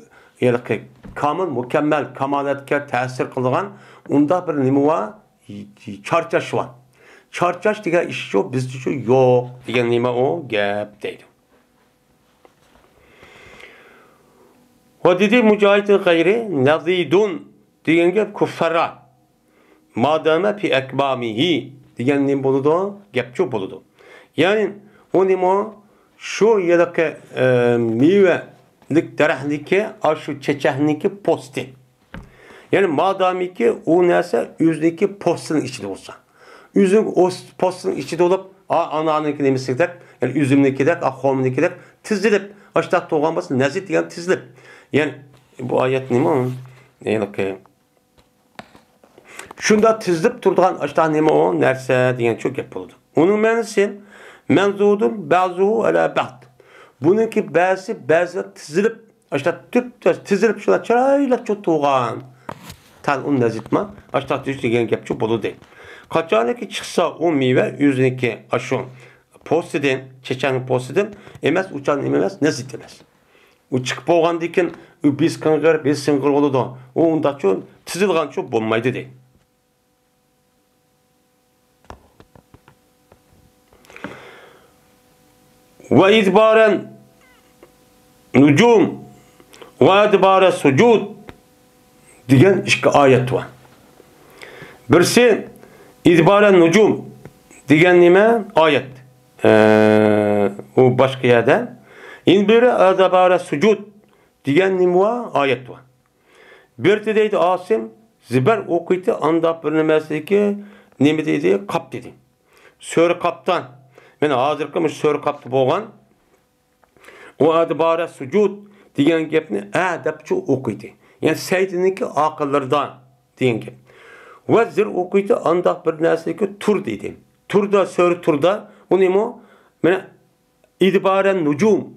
kamil, mukammal kamolatga ta'sir qilgan unda bir nima va charchash var. Charchash degan ish shu bizda shu yo'q degan nima o gap deydi. Ve dedi Mücahit gayri nazidun degan gap kuffara madama fi ekbamihi degan nim bo'ladi, gapchi bo'ladi. Yani o nima shu yerdagi mevalik daraxtniki, shu chechahniki posti. Yani madamiki o narsa o'ziniki postining ichida bo'lsa. Üzüm o postning ichida bo'lib, ananiki nemisidek, yani üzümnikidek, xomnikidek tizilib, ashta to'g'an bo'lsa, nazid degan tizilib. Yani bu ayet nima? Yani şunda tizilib turgan ashta nima o narsa degan çok gap bo'ladi. Uning ma'nosi manzudun ba'zuhu ala ba'd. Buniki ba'zi tizilib ashta tizilib shuna chiroylab to'g'an. Tal un nazitma ashta degan gapchi bo'ladi. Qachoniki chiqsa o meva o'ziniki ashu postidan, chechani postidan emas, uchan emas, nazit emas. U chiqib bo'lgandan keyin u biz sing'ir bo'ladi. U undachu tizilgancha bo'lmaydi deydi. Ve idbaren nucum ve idbaren sucud degan ikki oyat var. Birisi idbaren nucum degan nima oyat. U boshqa yerda. Endi biri idbaren sucud degan nima oyat var. Birti deydi Asim zibar o'qiydi, anda bir nimasiki nima deydi? Qap dedi. So'ri qapdan. Men hozirgi so'ri qapti bo'lgan. O adbara sucud degan gapni adabchi o'qiydi. Yani saydiniki aqillardan degan gap. Va zir o'qiydi, anda bir narsaki tur deydi. Turda so'ri turda u nima? Mana idbaran nujum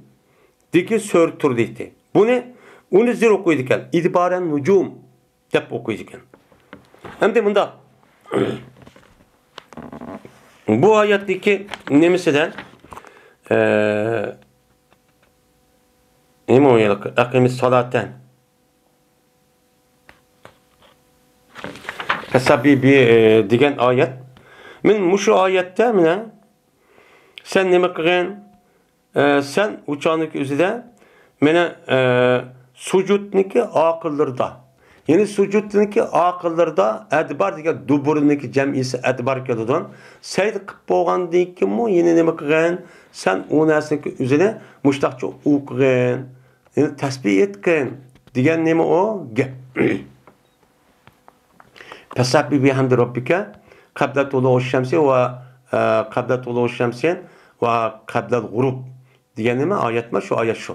deki so'ri tur deydi. Uni zir o'qiydi ekan. İdbaren nucum deb o'qiydi ekan. Hamda bunda Bu ayetteki nemisinden nima o'ylaylik? Aqimis salaten. Kasabibi degan oyat. Men mushu oyatda mana sen nima qilgan? Sen uçağındaki o'zida mana sujudniki aqillarda. Yani sujudniki aqillarda adbar degan duburniki jamisi adbar keladi. Sayd qilib bo'lgandan keyin yana nima qilgan? Sen u narsaniki o'zida mushtaqcha o'qigan, yani tasbih etgan degan nima o gap. Fasabbih bihamdi robbika qabla tulu'i shamsi va qabla tulu'i shamsi va qabla al-ghurub degan nima oyatma shu oyat shu.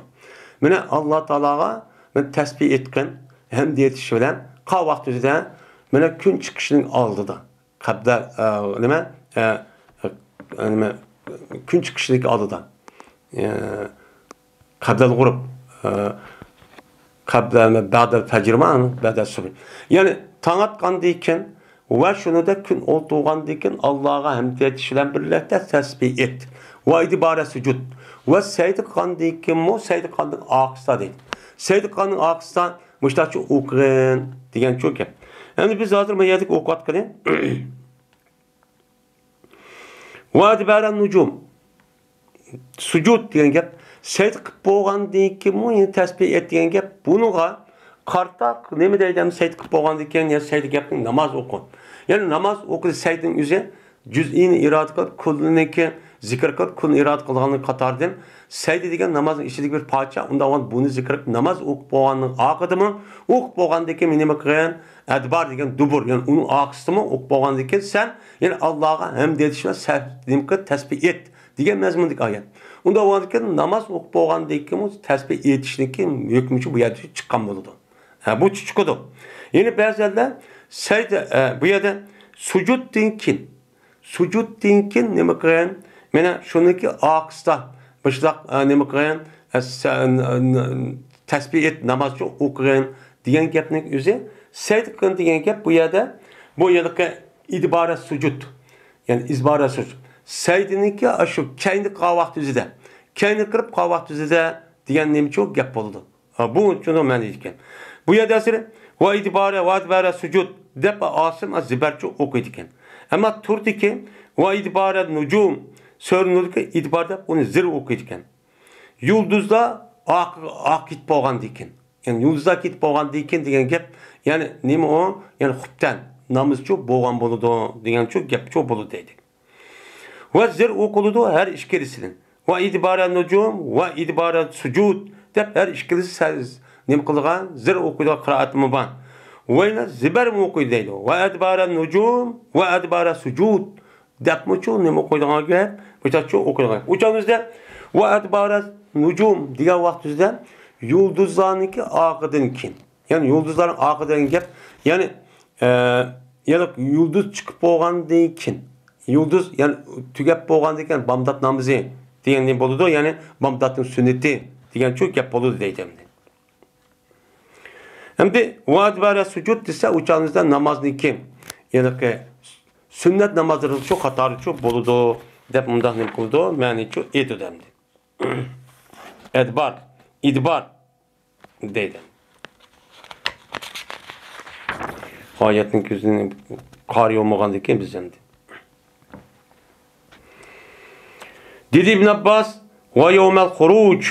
Mana Alloh taologa men tasbih etgan hem deyetish bilan qa vaqt o'zida mana kun chiqishining oldida qabla nima kun chiqishining oldida qabla al-ghurub qabla ba'da al-fajr ba'da subh. Yani tong atgandan keyin va shunida kun o'tgandan keyin Allohga hamd etish bilan birlikda tasbih et. Va idibara sujud. Va sayd qilgandan keyin sayd qilganning oqisa deydi. Sayd qilganning oqisa mushtaqcha o'qigan degan shu gap. Endi biz hozir bu yerda o'qiyotgan va idibara nujum sujud degan gap sayd qilib bo'lgandan keyin tasbih et degan gap. Bunga qartaq nima deydi? Sayd qilib bo'lgandan keyin ya sayd gapning namoz o'qin. Yani namoz o'qidi saydning o'zi juz'ini irod qilib, kulliniki zikr qilib, kun irod qilganning qatoridan sayd degan namozning ichidagi bir parcha, unda buni zikr qilib namoz o'qib bo'lganning oqidimi, o'qib bo'lgandan keyin nima qilgan? Adbar degan dubur, yani uning oqisimi o'qib bo'lgandan keyin sen yani Allohga hamd etish va tasbih et degan mazmundagi oyat. Unda bo'lgandan keyin namoz o'qib bo'lgandan keyin tasbih etishniki hukmi bu yerda chiqqan bo'ladi. Bu chiqadi. Yani ba'zilar sayd bu yerda sujuddan keyin nima qilgan? Mana shuniki oqisda bishloq nima qilgan? Tasbih et namozchi o'qigan degan gapning o'zi sayd qilgan degan gap bu yerda idibara sujud. Yani izbara sujud. Saydniki shu kayni qilgan vaqt o'zida. Kayni qilib qilgan vaqt o'zida degan nima çok gap bo'ldi. Bu uchun men aytgan. Bu yerda asli va idibara sujud deb Asim az-Zibarchi o'qiydi ekan. Ammo turdiki va idibara nujum so'rinurki idibarda uni zir o'qiydi ekan. Yulduzda oq ketib bo'lgandan keyin. Yani yulduzda ketib bo'lgandan keyin degan gap, yani nima o? Yani xubdan namozchi bo'lgan bo'ladi degan shu gap çok bo'ladi deydi. Va zir o'qiladi har ikkilisidan. Va idibara nujum va idibara sujud deb har ikkilisi nima qilgan? Zir o'qiydi qiroatmi bor. Vayna zibar mı okuydu deydi. Ve adbara nucum ve adbara sucud. Depmuçu ne mi okuyduğuna göre bu okuyduğuna. Uçağımızda ve adbara nucum diğer vaktimizde yulduzlarınki akıdınkin. Yani yulduzların akıdınkin. Yani yulduz çıkıp boğandayken. Yulduz yani tügep boğandayken Bamdat namazı diyen ne boludu? Yani Bamdat'ın sünneti diyen çok yap boludu deydim. Hem de vadibara sucud dese uçağınızda namazniki yani ki sünnet namazları çok hatalı çok boludu dep mundan ne kıldı yani çok iyi demdi. idbar deydi. Ayetin gözünü qari olmagandan keyin bizden. Dedi İbn Abbas ve yevmel huruc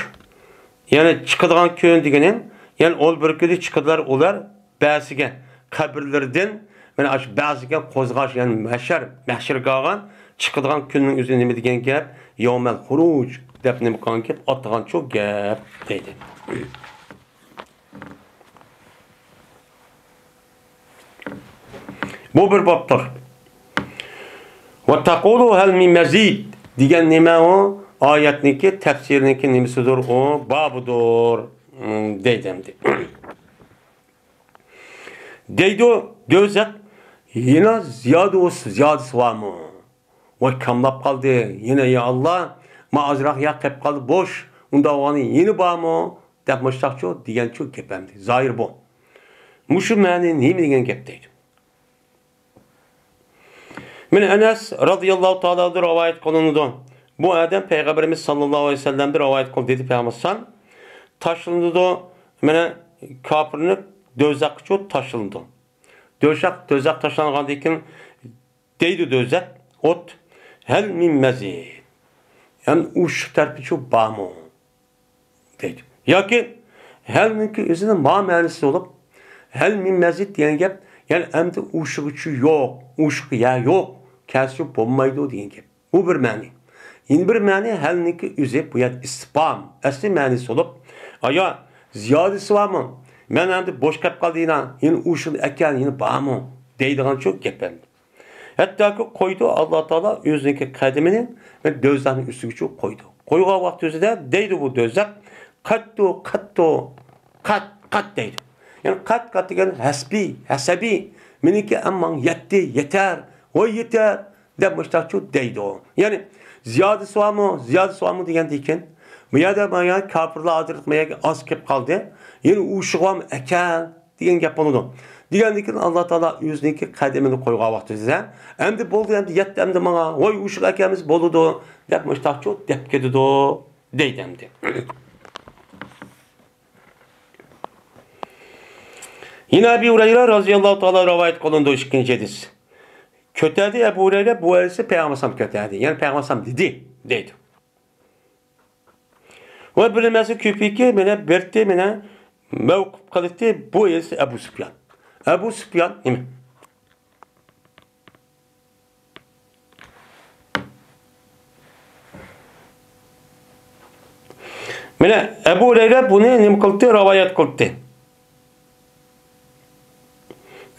yani çıkıdığan köyün degenin yani ol bir köyde çıkıdılar olar ba'siga kabirlerden mana aş ba'siga qo'zg'ash yani mahshar qilgan chiqadigan kunning o'zi nima degan gap yevmel huruc deb nima qilgan gap otgan çok gap deydi. Bu bir bobdir. Ve taqulu hal min mazid degan nima o oyatniki tafsirniki nimasidir o babudur deydi. Deydi o gözet yine ziyadesi var mı? Ve kamlap kaldı yine ya Allah maazrak ya kep kaldı boş unda oğanı yeni var mı? Depmiştakçı diyen çok gepemdi. Zahir bu. Muşu məni neymi degen gep deydi. Min Enes radıyallahu ta'ala rivayet kılındı. Bu adam Peygamberimiz sallallahu aleyhi ve sellem'de rivayet kıldı dedi Peygamber. Taşlandı mene kapırını dözakçı taşlandı. Dözak taşlanğandan keyin deydi dözak ot hel min mezid. Yani uç tarafı bağmı deydi. Ya ki hel minki özünün ma'manisi olup hel min mezid diyen gap yani emdi uşuğuçu yok, uşuğu ya yok, kâsü bulmaydı diyen gap. Bu bir mani. Yeni bir mani hel minki özü bu yani ispam. Asli manisi olup aya ziyadesi var mı? Men emdi boş kap kaldığına yeni uşuğu eken yeni bağmı deydiğen çok gap emdi. Hatta ki koydu Allah Teala özündeki kademini ve dözlerin üstüne koydu. Koyuğa vakti özüde deydi bu dözler. Kat deydi. Yani kat diyen hasabi. Miniki amman yetti, yeter, o yeter. Demişler çok deydi o. Yani ziyadesi var mı diyen diken. Bu ya da bana kafirler adırtmaya az kep kaldı. Yani uşuğu var mı eken diyen gap onu. Diğerindeki Allah Teala yüzündeki kademini koyuğa vakti size. Hem de boldu hem de yetti hem de bana. Oy uşuk ekemiz boludu. Demişler çok depkedi o. Deydi hem de. Yine Ebu Hureyre radıyallahu ta'ala rivayet kılındı ikinci hadis. Kötüydü Ebu Hureyre bu hadisi Peygamber kötüydü. Yani Peygamber dedi. Ve bilinmesi küpiki mene berti mene mevkuf kılıktı bu hadisi Ebu Süfyan. Ebu Süfyan mi? Mene Ebu Hureyre bunu ne kıldı? Rivayet kıldı.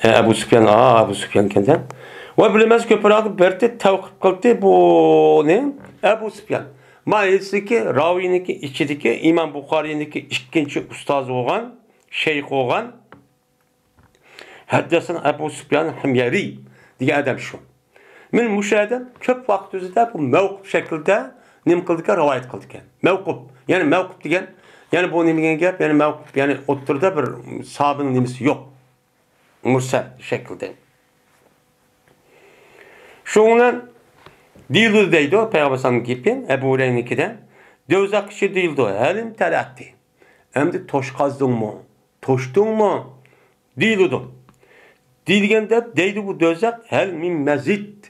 Ebu Süfyan kendinden. Ve bilinmez köpürak berti tevkif kıldı bu ne? Ebu Süfyan. Maalesef raviniki içideki İmam Bukhari'ninki ikinci ustazı olan, şeyh olan Haddesen Ebu Süfyan Himyari diye adam şu. Min müşahedem köp vakti üzerinde bu mevkuf şekilde nim kıldık rivayet kıldık. Mevkuf. Yani mevkuf diyen yani bu nimen gap yani mevkuf yani oturda bir sahabının nimisi yok. Mursel şekilde. Şundan değildi deydi o Peygamber'in gibi Ebu Hureyre'ninki dövzak kişi değildi o. Elim telatti. Hem de toş kazdın mı? Toştun mu? Değildi o. Dilgende deydi bu dözak hel min mezid.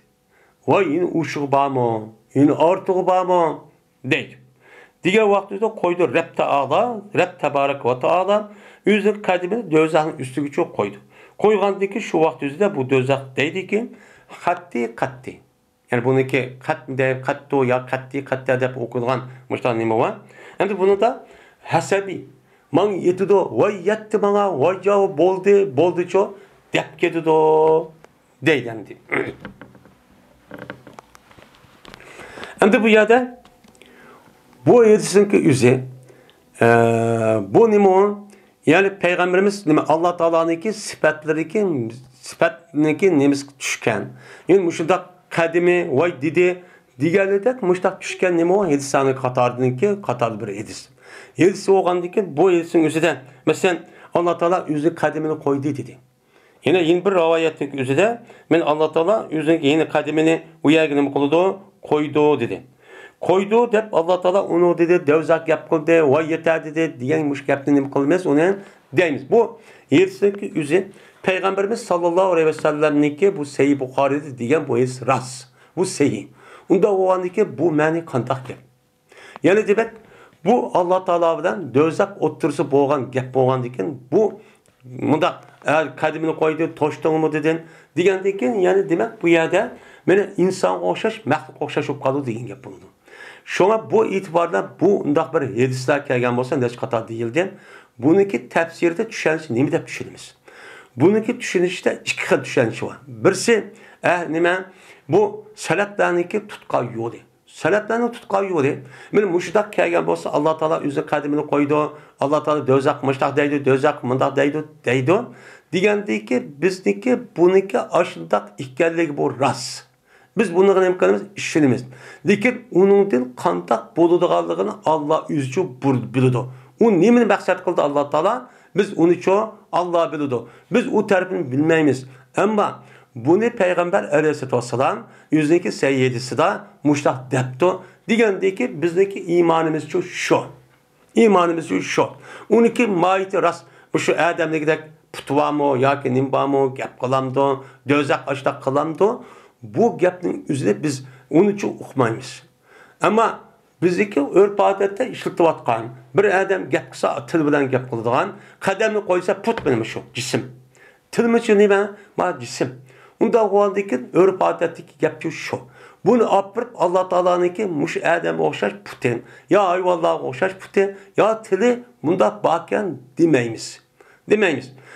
Vay yine uşuğu bağmı? Yine artığı bağmı? Deydi. Diğer vakti de koydu Rab Tebarek ve Teala yüzün kadimini dözakın üstü çok koydu. Koygandaki şu vakti de bu dözak deydi ki katti. Yani bununki katto ya katti dep okulan müştah nime var. Hem de bunu da hasabi. Man yetido vay yetti bana vay ya boldu ço dep kedido deylendi. Hem de bu yada bu yedisinki yüzü bu nime yani Peygamberimiz Allah Teala'nınki sıfatlarındaki nemiz düşken. Yani müştah kadimi vay dedi diğerledek müştah düşken nime o hedisanı katardı bir edis. Hedisi oğandaki bu hedisin üzerinde mesela Allah Teala yüzü kadimini koydu dedi. Yine bir rivayetin üzerinde men Allah Teala yüzündeki yine kadimini uyargını koydu dedi. Koydu dep Allah Teala onu dedi devzak yapıldı vay yeter dedi diyen müşkeptini kılmaz onu deyimiz. Bu hedisindeki yüzü Peygamberimiz sallallahu aleyhi ve sellem'ninki bu Sahih Bukhari'de diyen bu hadis ras. Bu sahih. Unda o andaki bu mani kandak gap. Yani demek bu Allah Teala'dan dözak otursa boğan gap boğan diken bu bunda eğer kadimini koydu toştun mu dedin diyen diken yani demek bu yerde mene insan okşaş mahluk okşaş olup kaldı diyen gap bunu. Şuna bu itibarda bu undaq bir hadisler kelgen bolsa neç kata değildi. Bununki tefsirde düşenisi nemi dep düşünemiz. Bununki düşünüşte iki xil düşünüşü var. Birisi nima bu salaflarniki tutqan yo'li. Salaflarning tutqan yo'li. Men mushdak kelgan bolsa Alloh taolo o'zi qadimini qo'ydi. Alloh taolo dozaq mushtaq deydi, dozaq mundaq deydi. Degandiki bizniki buniki ashundaq ekanligi bu ras. Biz bunga nima qilamiz? Ishonamiz. Lekin uningdan qandaq bo'ladiganligini Alloh o'zi biladi. U nimani maqsad qildi Alloh taolo? Biz uni cho Allah biladi. Biz o tarafını bilmeyimiz. Ama Buni payg'ambar alayhissalom o'ziniki sayyidisida mushtaq debdi degandiki bizniki iymonimiz shu. İmanımız şu. Uniki maiti rast şu adamligidek putvamo yoki nimbamo gap qilamdi, dozaq ashtaq qilamdi. Bu gapning o'zida biz uni uchun uqmaymiz. Ammo bizniki urf odatda ishlatilayotgan bir odam gap qilsa til bilan gap qiladigan, qadamni qo'ysa put bilan shu jism. Tilmichi nima? Ma jism. Unda o'ldiki urf odatdagi gap shu. Bunu apırıp Allah Teala'nınki muş Adem'e okşaş putin. Ya ayvallah'a okşaş putin. Ya tili bunda bakken demeyimiz.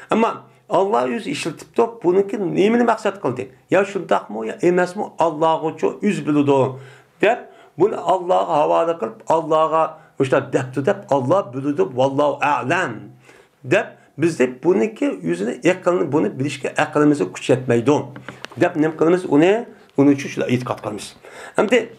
Ama Allah yüz işletip de bununki nemini maksat kıldı. Ya şundak mı ya emez mi Allah'a çok yüz biludi. Dep bunu Allah'a havale kılıp Allah'a işte depti dep Allah biludi vallahu a'lem. Dep biz de bununki yüzüne ekranı bunu bilişki ekranımızı küçültmeydi. Dep ne kılımız onu onun için şöyle itikat kalmış. Hem de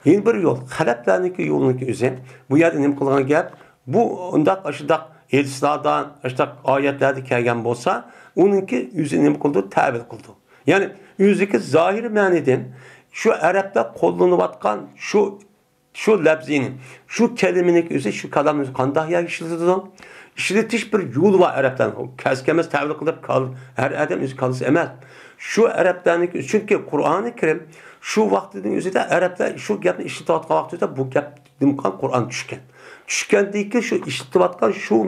yeni bir yol. Haleplerindeki yolundaki üzere bu yerde ne kılgan gap bu ondak aşıdak elçilerden aşıdak ayetlerde kelgen bolsa onunki üzerine ne kıldı? Tabir kıldı. Yani yüzdeki zahir maniden şu Arap'ta kullanılatkan şu lafzinin şu kelimenin üzeri şu kalamın kandah ya işletiyor. İşletiş bir yol var Arap'tan. Keskemez tabir kılıp kalır. Her adam yüz kalısı emez. Şu Araplarning çünkü Kur'an-ı Kerim şu vaktinin özünde Araplar şu gapni işletilayotgan vaqtida bu gap dimkan Kur'an tushgan. Tushgandiki şu işletilayotgan şu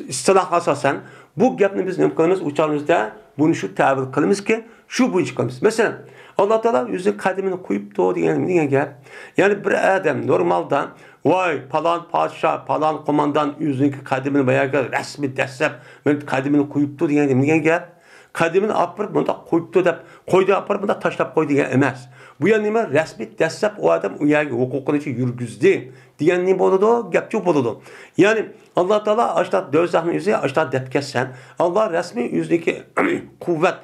istilah asosan bu gapni biz nima qilamiz? Uchalimizda buni shu ta'bir qilamizki, shu bo'yicha qilamiz. Masalan, Alloh taolo o'zi qadimini qo'yibdi degan gap. Ya'ni bir odam normalda voy palon podsho, palon qo'mondan o'zining qadimini boyaga rasmiy dastlab men qadimini qo'yibdi degan gap. Kadimini apırıp bunda koydu deb, koydu apırıp bunda taşlap koydu degan emas. Bu yani nima? Rasmiy dastlab o adam u yerga huquqini yurgizdi degan nima bo'ladi? Gapchi bo'ladi. Ya'ni Alloh taolo ashta do'zaxni o'zi ashta deb ketsan, Alloh rasmiy o'ziniki quvvat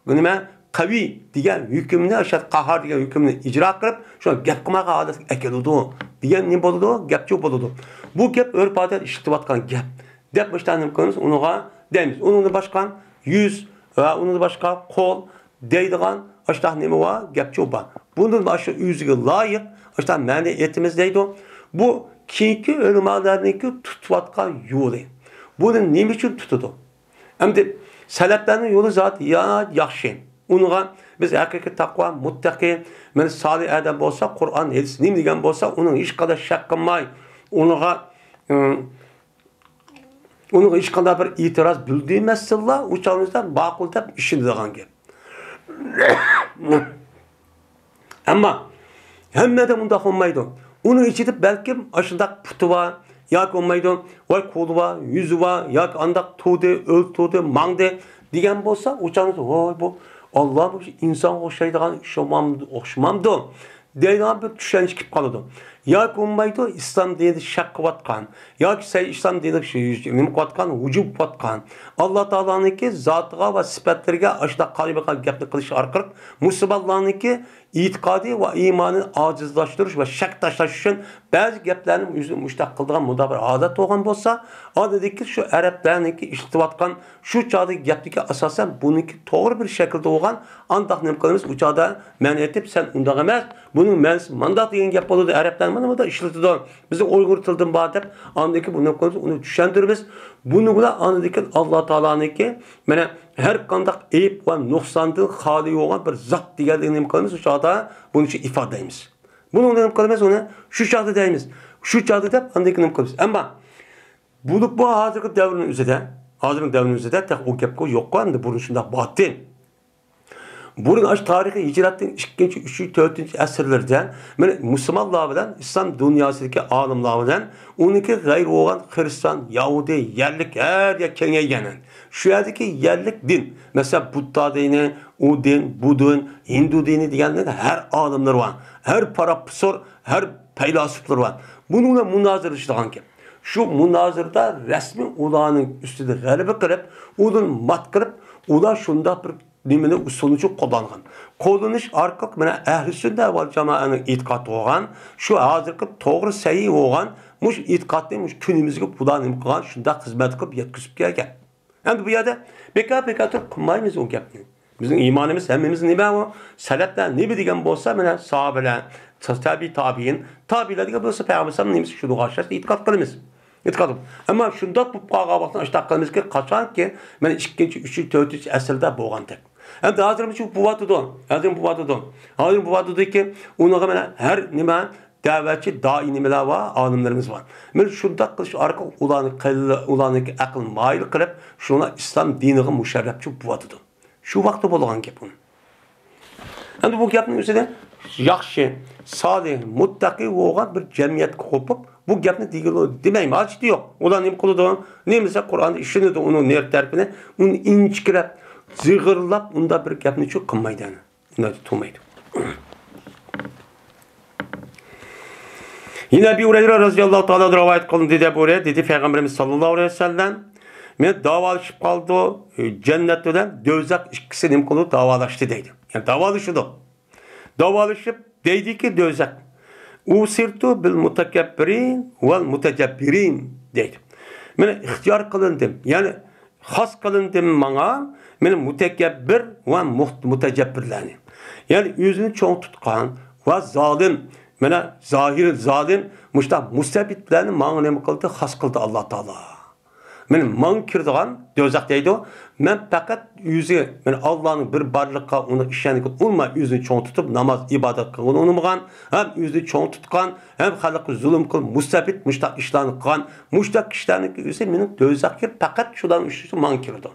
nima qaviy degan hukmni ashta qahar degan hukmni ijro qilib, shu gap qilmaga odat akeladi degan nima bo'ladi? Gapchi bo'ladi. Bu gap urf odat ishlatayotgan gap. Deb boshlanib qilamiz, unuga deymiz. Uningni boshqa yüz ve onun başka kol deydiğen aşağı neme var gapçı var. Bunun aşağı yüzüge layık aşağı meniyetimiz deydi. Bu kinki ölümalarındaki tutvatkan yolu. Bunun neme için tutudu? Hem de seleflerin yolu zaten ya yakşı. Onunla biz hakiki takva, muttaki, men salih adam olsa, Kur'an hadis neme degen olsa, onun hiç kadar şak kılmay. Onun hiç kadar bir itiraz bildirmezsizler, uçağınızdan bakıl deb işini degan gap. Ama hemmede bunda olmaydı. Onun içinde belki aşındak putu var, yak olmaydı, vay kolu var, yüzü var, yak andak tuğdu, öl tuğdu, mangdı diyen bolsa uçağınızda vay bu Allah bu insan hoşlaydıgan oxşamamdı. Deydiğen bir düşeniş kip kalıdı. Ya olmaydı İslam deydi şak kıvatkan. Ya ki İslam deydi nima kıvatkan, vücub kıvatkan. Allah Teala'nınki zatıga ve sifatlarga aşıda kalbiga gapni qilish orqali Müslümanlarnınki itikadi ve imanını acizlashtirish ve şak tashlash uchun bazı gaplarni o'zi mushtaq qildigan mudabir odat bo'lgan bo'lsa, odatdagi shu arablarniki ishlatayotgan shu chog'dagi gapniki asosan buniki to'g'ri bir shaklda bo'lgan, andaq nima qilamiz? U chog'da men aytib sen undaq emas, buning ma'nosi mandaq degan gap bo'ladi. Arablar mana bunda ishlatadi. Bizni Uyg'ur tilidan bor deb, andaki buni qilamiz, uni tushuntiramiz. Buni bilan andaki Alloh taolaniki mana her qandaq ayb va nuqsondan xoli bo'lgan bir zot deganligini nima qilamiz? Shu chog'da buni ifodalaymiz. Bunu nima qilamiz? Uni shu chog'da deymiz. Shu chog'da deb andaki nima qilamiz? Ammo bu hozirgi davrning o'zida tek o gapga yo'q endi burun shunday battin. Burun aş tarihi hicratın 2. 3. 4. asırlarda Müslümanlar bilen İslam dünyasındaki alimler bilen onunki gayri olan Hristiyan, Yahudi, yerlik her yer kengaygan. Şu yerdeki yerlik din, mesela Budda dini, o din, bu din, Hindu dini diyenler her alimler var. Her profesör, her feylasuflar var. Bununla münazır işleyen ki. Şu münazırda resmi ulanın üstünde galibi kırıp, onun mat kırıp, ulan şunda bir nimeni usulücü kullangan. Kullanış arqaq mana ahli sünnet vel cemaatning itiqadi bo'lgan, shu hozirgi to'g'ri sahih bo'lgan, mush itiqadni mush kunimizga bular nima qilgan, shunda xizmat qilib yetkazib kelgan. Endi bu yerda bekor turib qilmaymiz o gapni. Bizim imanımız hemmimiz nime o? Seletler ne degan bolsa mana sahabeler, tabi'in, tabi'ler degan bolsa Peygamber nimiz şu duaşlar itiqad qilamiz. Itiqad. Ammo shundoq bu qağa vaqtdan ishtaq qilamiz ki qachonki mana 2-chi, 3-chi, 4-chi asrda bo'lgandek. Endi hozir shu bu vatidi unaqa mana har nima da'vatchi doi nimalar va olimlarimiz bor. Men shundoq qilish orqali ularni aql moyil qilib, shuni islom diniga musharrafchi bo'vatidim. Shu vaqtda bo'lgan gap bu. Endi bu gapning o'zida yaxshi, solih, muttaqi bo'lgan bir jamiyat qo'pib, bu gapni demayman, hojati yo'q. Ular nima qiladi? Nemisa Qur'onda ishlanadi, uni ner tarafini, uni inchkirab, zig'irlab, unda bir gapni chu qilmaydi. Unda to'maydi. Yine Ebu Hureyre radıyallahu ta'ala rivayet kılın dedi Peygamberimiz sallallahu aleyhi ve sellem men davalışıp kaldı cennette de dözak ikisi nim kulu davalaştı deydi. Yani davalışıp deydi ki dözak usirtu bil mutekebbirin vel mutecebbirin deydi. Men ihtiyar kılındım yani has kılındım bana men mutekebbir ve mutecebbirlerini. Yani yüzünü çoğun tutkan ve zalim mana zahir zalim muşta mustabitlarni manga nima qildi? Xas qildi Alloh taolo. Men man kirdigan dozaq deydi. Men faqat yuzi, men Allohning bir barliqqa uni ishoniga ulma yuzini cho'ng tutib namoz ibodat qilgan unmagan, ham yuzini cho'ng tutgan, ham xalqqa zulm qilib mustabit muşta ishlarni qilgan, muşta ishlarni yuzi mening dozaqga faqat shudan uchun man kirdi.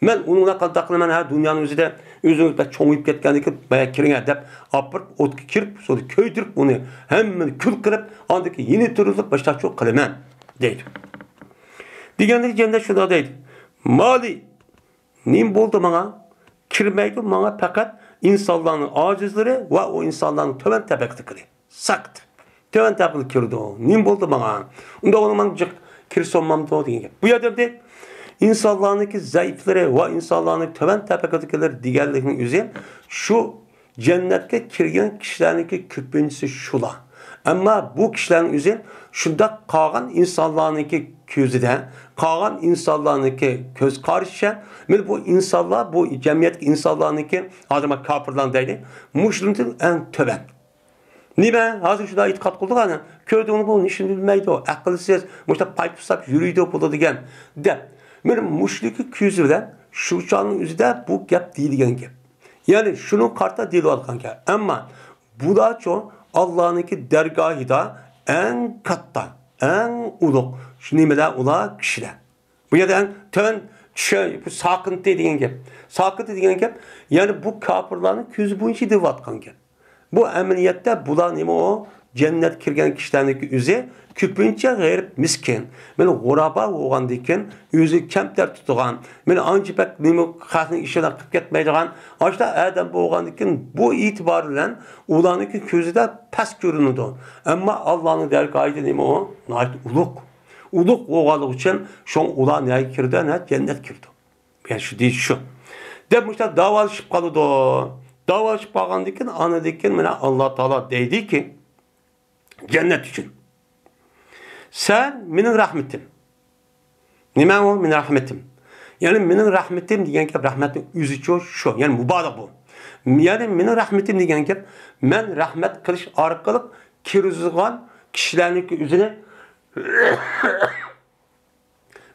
Men uningga qanday qilaman ha dunyoning o'zida o'zingizga cho'ngib ketganiki baya kiring deb opirib o'tga kirib so'ni ko'ydirib uni hammani kul qilib ondiki yeni turilib boshqa qilaman deydi. Degandek jannat shunda deydi. Mali nim bo'ldi menga kirmaydi menga faqat insonlarning ojizlari va o insonlarning to'van tabaqalari. Saqt. To'van tabaqali kirdi. Nim bo'ldi menga. Unda uni men kirsolmamdi degan gap. Bu yerda deydi İnsanlarındaki zayıfları ve insanların töven tabakadakiler diğerlerinin üzeri şu cennette kirgen kişilerdeki köpüncüsü şula. Ama bu kişilerin üzeri şunda kalan insanlarındaki közüde, kalan insanlarındaki köz karşı, bu insanlar, bu cemiyet insanlarındaki adama kapırlan değil, muşluğun en töven. Niye? Hazır şurada itikat kıldık hani, köyde onu bu işini bilmeydi o, akılsız, muşta pay pusap yürüydü o buladı gen, de. Benim müşriki küzüden şu çanın yüzüde bu gap deyilgen gap. Yani şunun kartta değil olgan gap. Ama bu da çok Allah'ınki dergahı da en katta, en uluk. Şimdi mesela ula kişiler. Bu yerden tön bu sakıntı dediğin gap. Sakıntı dediğin gap. Yani bu kapırların küzü bunun deyip atkan gap. Bu emniyette bulan neymi o? Cennet kirgen kişilerdeki üze küpünçe gayrı miskin. Meni g'uraba bo'lgandan yüzü kemter tutgan. Meni ancha pek nima xalqning ishidan qilib ketmaydigan. Ashta adam bo'lgandan bu e'tibor bilan ularning ko'zida past ko'rinadi. Ammo Allohning dargohida nima o? Nayt ulug'. Ulug' bo'lganligi uchun shu ular nega kirdi? Cennet kirdi. Yani şu değil şu. Deb mushta davolashib qoldi. Davolashib qolgandan anadan mana Alloh taolo deydi ki cennet için. Sen benim rahmetim. Nima o? Benim rahmetim. Yani benim rahmetim degan gap rahmetin yüzü şu. Yani mübarek bu. Yani benim rahmetim degan gap men rahmet qilish orqali kirgizgan kishilarning yüzüne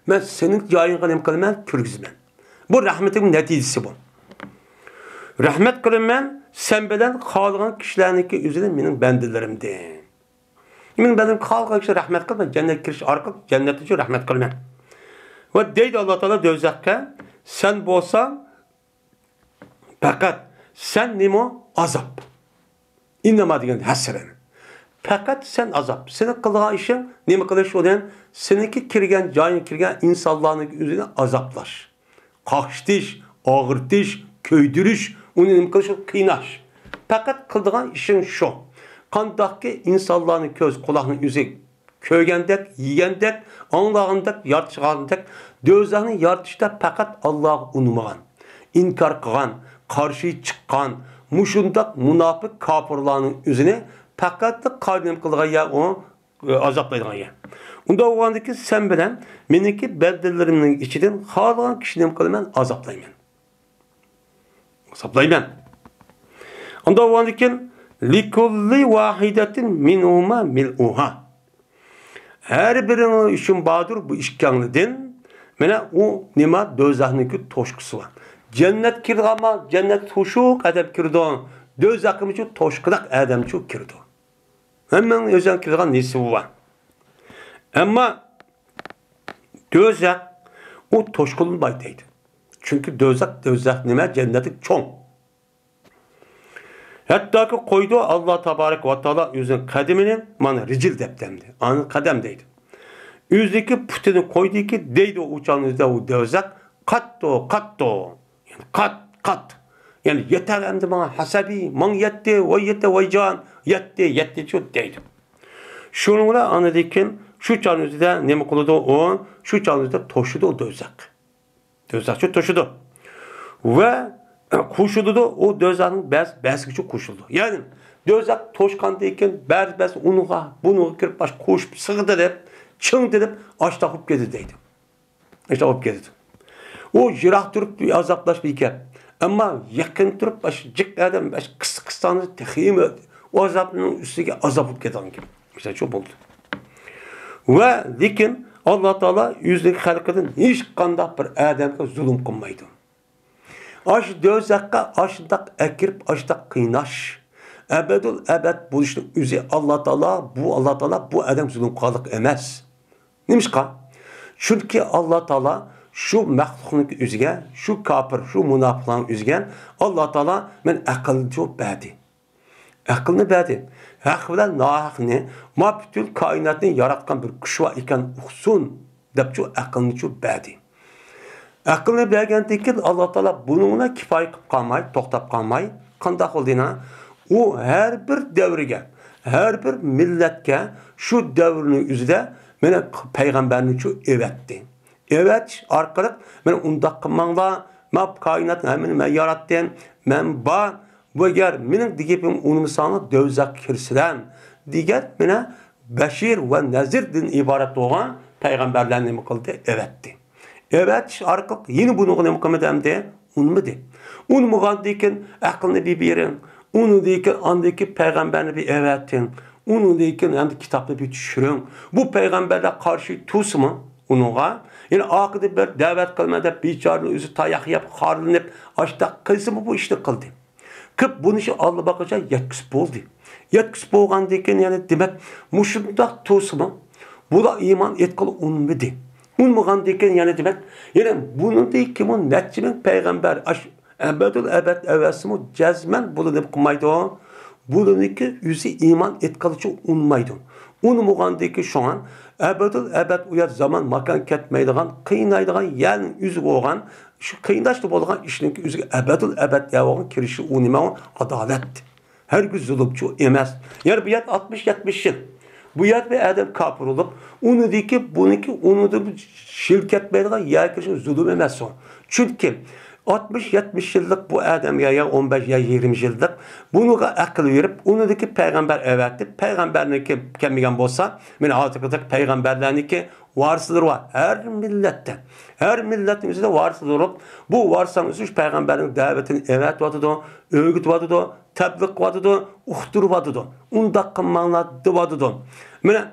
men senin joyingga nima qilaman? Kirgizman. Bu rahmetim neticesi bu. Rahmet qilaman sen bilan qolgan kishilarning yüzüne mening bandalarimda. Benim kalkan işte rahmet kılman, cennet kiriş arka, cennet için rahmet kılman. Ve deydi Allah Teala dövzakka, sen bolsan, fakat sen nimo azap. İnnema diyen hasren. Fakat sen azap. Senin kılığın işin, nimo kılış olan, seninki kirgen, cayın kirgen insanların üzerine azaplaş. Kakştiş, ağırtiş, köydürüş, onu nimo kılış, kıynaş. Fakat kıldığın işin şu. Qandaqki insanların köz kulağının yüzü köygəndək, yiyəndək, anlağındək, yartışğandək, dözlərini yartışda faqat Allah unumağan, inkar qılan, qarşı çıqqan, muşundaq münafıq kafirlərin üzünü faqat qalbim qılğan ya onu azaplaydıgan ya. Unda olğandı ki sen bilən meniki bəndələrimin içidən xalqan kişinin qılman azaplayman. Azaplayman. Onda oğan iken likulli vahidetin minuma mil'uha. Her birinin üçün badır bu işkanlıdın. Mene o nima dözakniki toşkusu var. Cennet kirdi ama cennet hoşuk edep kirdi. Dözakım için toşkudak edem çok kirdi. Hemen özen kirdiğin nesi var. Ama dözak o toşkulun baydaydı. Çünkü dözak nime cenneti çoğun. Hatta ki koydu Allah Tebarek ve Teala yüzün kademini bana ricil deptemdi. Anı kademdeydi. Yüzdeki putini koydu ki deydi o uçağın yüzde o dözak katto. Yani kat. Yani yeter hem de bana hasabi, man yetti, vay can, yetti çok deydi. Şununla anladıkken şu çağın yüzde ne mi kılıdı o, şu çağın yüzde toşudu o dözak. Dözakçı toşudu. Ve kuşuldu da o dözakın bəs küçük kuşuldu. Yani dözak toşkandayken bəs bunu kirip baş koşup sığdı deyip, çın deyip aşta hop gedi deydi. İşte hop gedi. O jirah durup bir azaplaş bir iken. Ama yakın durup baş cık adam baş kıskanı tehim o azapının üstüne azap hop gedi gibi. İşte çok oldu. Ve dikin Allah Teala yüzdeki halkının hiç kandak bir adamga zulüm kılmaydı. Aş dözakka aşdak ekirip aşdak kıynaş. Ebedul ebed buluşun üzeri Allah Teala bu adam zulüm kılık emez. Neymiş ka? Çünkü Allah Teala şu məxluqun üzgə, şu kafir, şu münafıqların üzgən Allah Teala men aqlını çok bədi. Aqlını bədi. Haq bilan nahaqni, ma bütün kainatını yaratkan bir kuş var iken uxsun dep çok aqlını çok bədi. Aqlını bəgəndəkin Allah Teala bununla kifayət qalmay, toxtab qalmay, qandaq olduğuna o her bir devrige, her bir milletke şu devrinin üzüde mene peygamberini çok evetti. Evet, arkalık ben undaq qılmangla, ma kainatın hemen men yarattım, men ba bu eğer menin digepim unumsanı dövzak kirsilen diğer mene beşir ve nezirden ibaret olan peygamberlerini mi kıldı? Evetti. Evet, arkalık yine bunu ne mukam de unmadı. Unmuğan diken aklını bir birin, onu diken andaki peygamberini bir evettin, onu diken hem de kitapta bir düşürün. Bu peygamberle karşı tusmu onunla. Yani akıda bir davet kılmada biçarını üzü tayak yap, harlanıp, açta kılsın bu işte kıldı. Kıp bunu işi Allah bakınca yetkisi oldu. Yetkisi olgan deyken yani demek muşundak tusmu bu da iman etkili unmadı. Unmuğan deyken yani demek yani bunun değil ki bu netçimin peygamber ebedül ebed evvesimu cezmen bulunup kumaydı o. Bunun ki yüzü iman etkilici unmaydı. Unmuğan deyken şu an ebedül ebed uyar zaman makan ketmeydiğen, kıynaydiğen, yani yüzü olgan, şu kıynaştı olgan işinin ki yüzü ebedül ebed yavağın kirişi unima adalet. Her gün zulümçü emez. Yani bu yat 60-70 yıl. Bu yat bir adam kapır olup, onu deyip ki, bunu ki, onu da şirket etmeydiğen, ya kirişi zulüm emez son. Çünkü 60-70 yıllık bu adam ya 15 ya 20 yıllık bunu akıl verip onu da ki peygamber evetti. Peygamberini ki kemigen bolsa meni artık peygamberlerini ki varsıdır var. Her millette. Her milletin üzerinde varsıdır olup bu varsanız üç peygamberin davetini evet vadıdı, öğüt vadıdı, tebliğ vadıdı, uhtur vadıdı. Unda kımmanladı vadıdı. Mene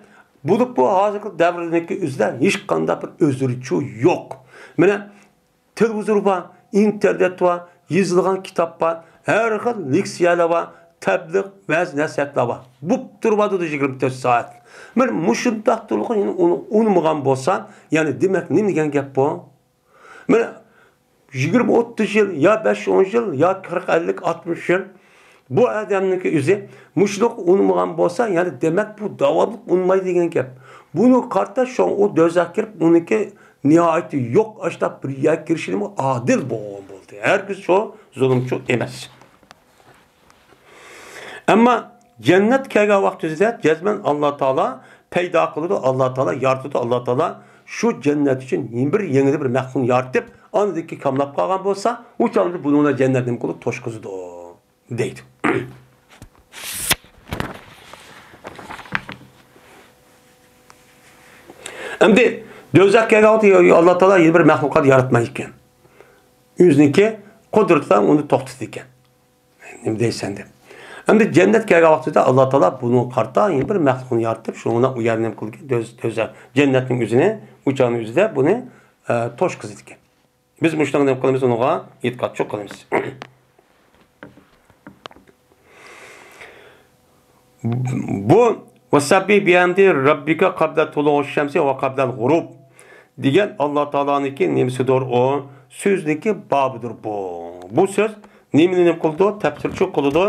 bulup bu hazırlık devrindeki üzerinde hiç kanda bir özürçü yok. Mene televizyon var, internet var, yazılgan kitap var, her xil leksiyalar var, tebliğ ve nasihatlar var. Bu durmadı 24 saat. Men muşundaq turluğun yani onu unmuğan bolsan, yani demek ne degan gap bu? Men 20-30 yıl ya 5-10 yıl ya 40-50-60 yıl bu adamniki yüzü muşluq unmuğan bolsa, yani demek bu davamlı unmay degan gap. Bunu kartta şu an o dözak kirip onunki nihayeti yok açta bir yer girişini adil boğum oldu. Herkes şu zulümçü emez. Ama cennet kelgan vaqtida cezmen Allah Teala peyda kıldı, Allah Teala yarattı, Allah Teala şu cennet için yeni bir məxluq yaratıp andaki kamlap qalğan bolsa, o çaldı bununla cennetin kulu toşkuzudu deydi. Şimdi dözak kelgan Allah Teala yeni bir məxluqat yaratmayıken yüzniki Kudretler onu toxtut ekan. Nima deysan deb. Endi cennet kelgan vaqtida Alloh taolo buni qarta bir maxluqni yaratib, shuni u yerni nima qilgan? Cennetning o'zini, uçağın o'zida buni to'shqizdi ekan. Biz bu ishlarni nima qilamiz? Unga e'tiqod yo'q qilamiz. Bu vasabbih bihamdi rabbika qabla tulu'ush shamsi va qabla al-ghurub degan Alloh taoloning nimasidir o so'zniki bobidir bu. Bu so'z nimani qildi? Tafsirchi qildi.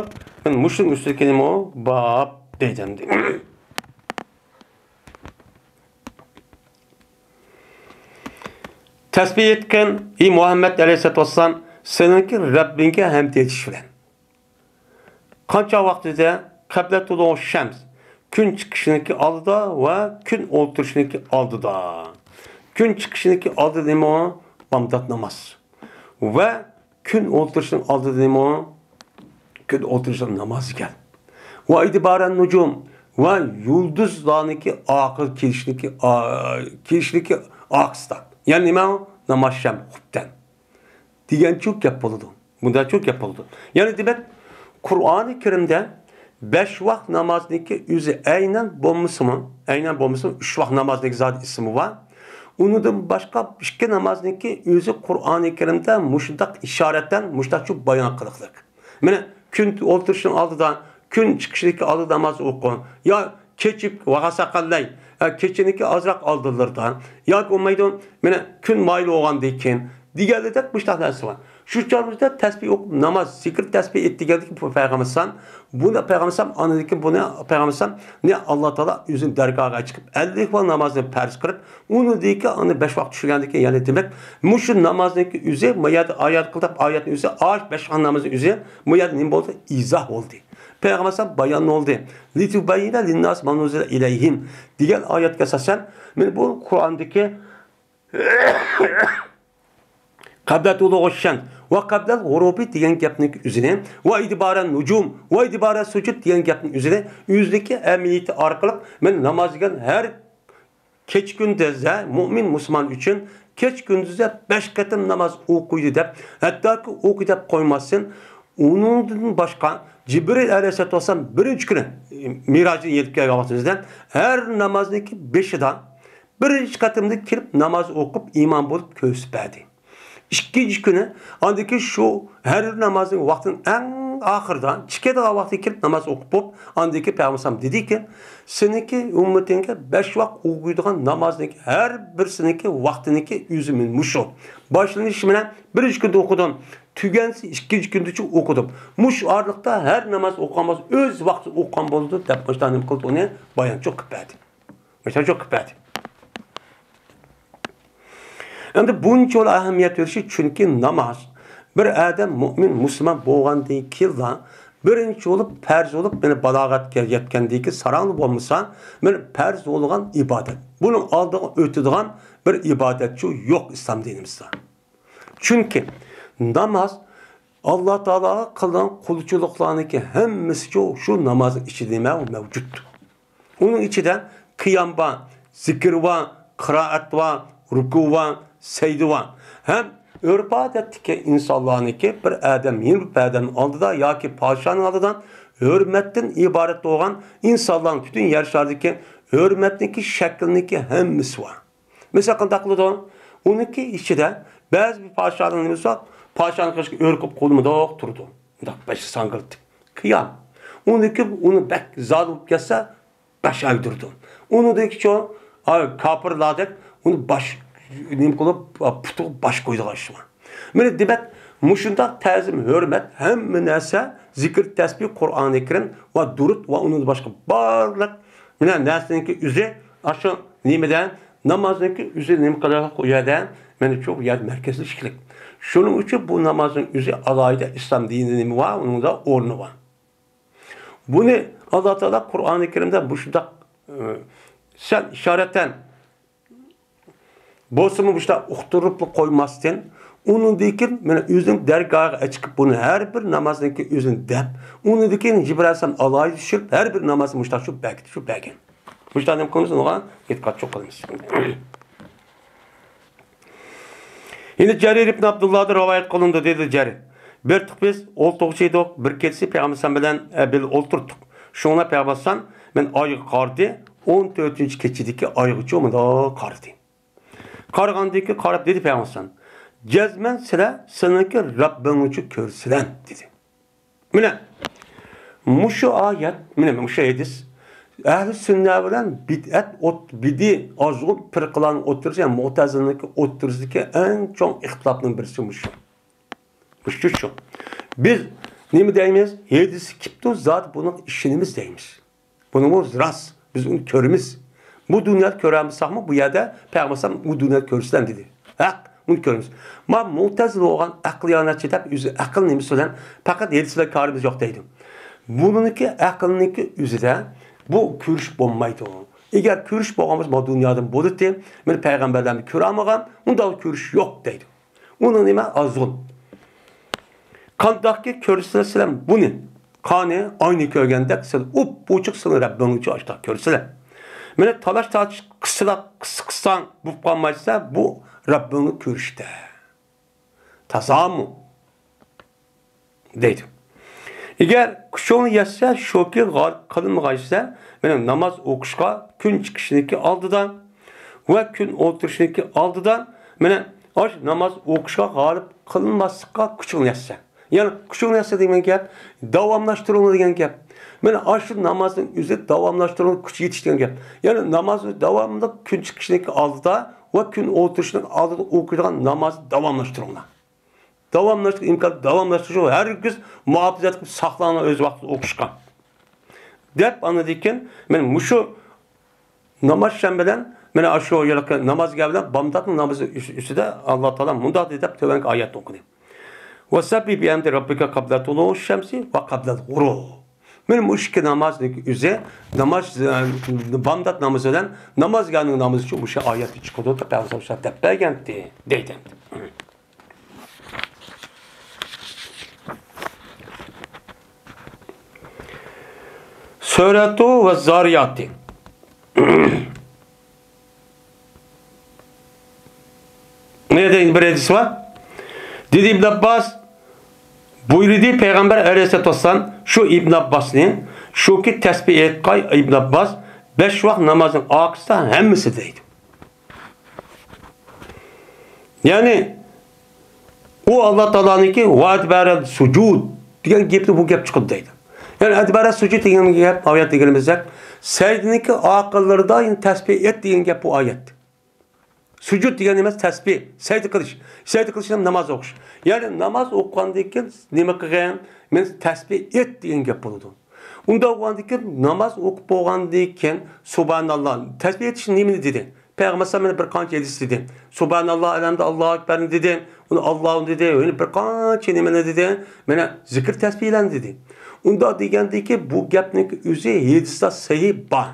Men mushun ustidagi nima o bob deydim. Tasbih etgan ey Muhammad alayhisolatu vassalam seninki Rabbinga hamd etish bilan. Qancha vaqtida qabla tulu'ush shams kun chiqishiniki oldida va kun o'tirishiniki oldida. Kun chiqishiniki oldida nima o? Bamdod namoz. Va kun o'tirishining oldida nima o? Kun o'tirishining namozi ekan. Va idbaran nujum va yulduzlarniki oxir kelishniki oqsdan. Yani nima o? Namoz sham xubdan. Degan çok gap bo'ldi. Bunda çok gap bo'ldi. Yani demek Kur'an-ı Kerim'de 5 vakt namazniki yüzü aynen bo'lmasimi? Aynen bo'lmasimi? 3 vakt namazniki zat ismi var. Unudan başka 2 namazniki yüzü Kur'an-ı Kerim'de muşdak işaretten muşdak şu bayan kılıklık. Mene gün oturuşun aldıdan, gün çıkışındaki aldı namaz okun. Ya keçip vakasakallay, keçiniki azrak aldırlardan. Ya olmaydı mene gün maylı olan deyken. Diğerleri de muşdak neresi var. Şu çağımızda tesbih okup namaz, zikir tesbih etti geldi ki Peygamber'den. Bunu Peygamber'den anladı ki bunu Peygamber'den ne Allah Teala yüzün dergahına çıkıp 50 vakit namazını perz kırıp onu diyor ki onu 5 vakit düşürgendeki yani demek muşun namazındaki yüzü ayet kılıp ayetin yüzü ağaç 5 vakit namazın yüzü muyad ne oldu? İzah oldu. Peygamber'den bayan oldu. Litubayyine linnas manuzile ileyhim. Diğer ayet esasen bu Kur'an'daki Qabla tulu'ush shams va qabla al-ghurubi degan gapning o'zini va idbaran nujum va idbaran sujud degan gapning o'zini o'zidagi amaliyati orqali men namozga har kech kunduzda mu'min musulmon uchun kech kunduzda 5 qatim namoz o'qiydi deb hattoki o'qi deb qo'ymasin. Undan boshqa Jibril alayhisolatu vasallam birinchi kuni Mirojga yetib kelgan vaqtimizda har namozniki 5idan birinchi qatimda kirib namoz o'qib iymon bo'lib ko'rsatdi. İkinci günü andaki şu her namazın vaktinin en ahırdan çıkıda vakti kirip namaz okup andaki Peygamber dedi ki seninki ümmetinke 5 vakit okuyduğun namazdaki her birsiniki vaktiniki yüzümün muşu. Başlanış bilen birinci günde okudum. Tügensi ikinci günde okudum. Muş ağırlıkta her namaz okamaz öz vakti okan boldu. Dep başlanım kıldı onu bayan çok kıpaydı. Mesela çok kıpaydı. Endi buncha ahamiyat verishi chunki namoz bir odam mu'min musulmon bo'lgandan keyin birinchi bo'lib farz bo'lib meni balog'atga yetgandan keyin sarong'i bo'lmasa meni farz bo'lgan ibodat. Buning oldiga o'tadigan bir ibodatchi yo'q islom dinimizda. Chunki namoz Alloh taologa qilgan qulchiliklarniki hammasi shu namozning ichida mavjud. Uning ichida qiyom bor, zikr bor, qiroat bor, ruku bor, secde var. Hem örf adetteki insanlarınki bir adam, yeni bir adam aldıda ya ki padişahın aldıdan hürmetten ibaret olan insanların bütün yerlerdeki hürmetindeki şeklindeki hemmisi var. Mesela kantaklı da onunki içinde bazı bir padişahın neyse var. Padişahın kaşık örküp kolunu da oturdu. Başı sangırttık. Kıyam. Onunki onu bek zat olup gelse baş aydırdı. Onundaki çoğu kapırladık. Onu baş neyim kılıp putu baş koydu karşıma. Mene demek muşundaq təzim, hürmet hem nese zikir, tesbih, Kur'an-ı Kerim ve durut ve onun başka barlık mene neslinki üzeri aşağı nimeden namazınki üzeri nim kadar koyada mene çok yer merkezli şekillik. Şunun için bu namazın üzeri alayda İslam dininin var, onun da ornu var. Bunu Allah Teala Kur'an-ı Kerim'de bu şundaq sen işaretten Bosumu işte uqturup koymasdan onu dikin mene özün dergaha çıkıp bunu her bir namazdaki özün dep onu dikin Cibril alay düşürüp her bir namazı muşta şu bekti. Muşta konusunda ona dikkat çok kılmış. Yine Cerir ibn Abdullah'da rivayet kılındı dedi Cerir. Bir tık biz oltuğuşuyduk, bir ketsi Peygamber bilen bir olturduk. Şuna Peygamber ben ayı kardı, 14. keçideki ayı çoğumda kardı. Kargandaki karab dedi Peygamber. Cezmen sıra sanki Rabbin uçu körsülen dedi. Mine, muşu ayet, muşu edis. Ehl-i sünnet bilen bid'at bidi azgın pırkılan oturuz, yani Mu'tezil'deki oturuzdaki en çok ihtilafının birisi muşu. Muşu. Biz ne mi deyimiz? Hedisi kiptu zat bunun işinimiz deyimiz. Bunumuz rast. Biz onu körümüz. Bu dünya köremiz mı? Bu yerde Peygamber bu dünya körüsüden dedi. Hak, bunu körümüz. Ma Mu'tezil olan akliyanatçı da akıl neymiş söylen. Fakat hedisiyle karımız yok deydim. Bununki akılınki üzere bu körüş olmaydı o. Eğer körüş bolğanmız bu dünyadan bolup men peygamberden köramagan, unda körüş yok deydi. Onun nima azgın. Kandaki körüsüler selam bunu. Kane aynı körgendek sen buçuk sınır Rabbin uçu açtı körüsüler. Mene talaş kıssan bu kalmaysa bu Rabbin körüşte. Tazamu deydi. Eğer kuşunu yetse şoki kılınmagaysa benim namaz okuşka gün çıkışındaki aldıdan ve gün oturuşundaki aldıdan benim namaz okuşka galip kılınmazsa kuşunu yetse. Yani kuşunu yetse demek gap davamlaştırılma degen gap. Ben aşı namazın üzeri davamlaştırılma kuş yetiştiren gap. Yani namazı devamlı gün çıkışındaki aldıda ve gün oturuşundaki aldıda okuyulan namaz davamlaştırılma. Davamlaştırıcı herkes muhafaza edip saklanan öz vakti okuşkan. Dep anladıyken ben muşu namaz şembeden ben aşağı yalık namaz gelden bamdatın namazı üstüde Allah Teala mundat edip tövenk ayet okudu. Ve sabbi bi emri rabbike kabla tulu'u şemsi ve kabla guru. Ben muşki namazlık üze namaz bamdat namazından namaz geldiğin namazı için bu şey ayet çıkıyordu da Peygamber tepe geldi deydim. Suratu ve Zariyati. Nerede bir hadis var? Dedi İbn Abbas buyurdu Peygamber Aleyhisselatü Vesselam şu İbn Abbas'ın şu ki tesbih etkay İbn Abbas 5 vakit namazın akısta hemmisi deydi. Yani o Allah Teala'nınki vaad berel sucud diyen gepti bu gep çıkıp deydi. Yani adibara sucud diyen gep ayet diyelimizde secdiniki akılları da yine tesbih et diyen gep bu ayet. Sucud diyen demez tesbih, secde kılış. Secde kılış namaz okuş. Yani namaz okuyandayken nime kıyan men tesbih et diyen gep buldu. Unda okuyandayken namaz okup boğandayken subhanallah tesbih et için nime dedi? Peygamber sana bir kanç edisi dedi. Subhanallah alemde Allahu Ekber dedi. Onu Allah'ın dedi. Öyle bir kanç nime dedi. Mene zikir tesbihiyle dedi. Unda degendi ki bu gapning üzü hedisda sahih bah.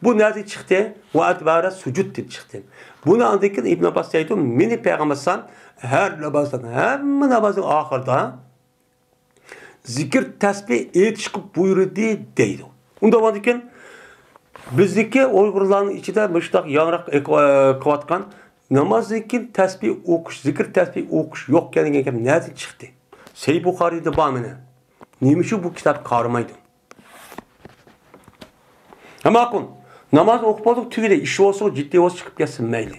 Bu nerede çıktı? Ve adbara sucud dedi çıktı. Bunu andıkken İbn Abbas deydi. Mini Peygamber'san her namazdan hem namazın ahırda zikir tesbih et çıkıp buyurdu deydi. Unda andıkken bizdeki Uygurların içinde müştak yanrak kıvatkan namazdaki tesbih okuş, zikir tesbih okuş yok yani nerede çıktı? Sahih Bukhari'de bağımına. Neymiş bu kitap karmaydı. Ama akın namaz okumadık tüyde işi olsa ciddi olsa çıkıp gelsin meyli.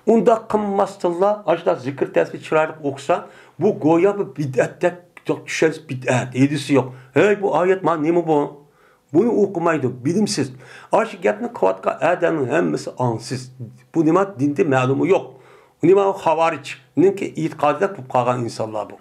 Onda kımmastırla acıda zikir tesbih çırarak okusa bu goya bir bid'atte çok düşeriz bid'at. Edisi yok. Hey bu ayet ma ne mi bu? Bunu okumaydı bilimsiz. Aşık yapını kıvatka adamın hemmesi ansız. Bu nima dinde malumu yok. Bu nima havariç. Ninki itikadida bu kalan insanlar bu.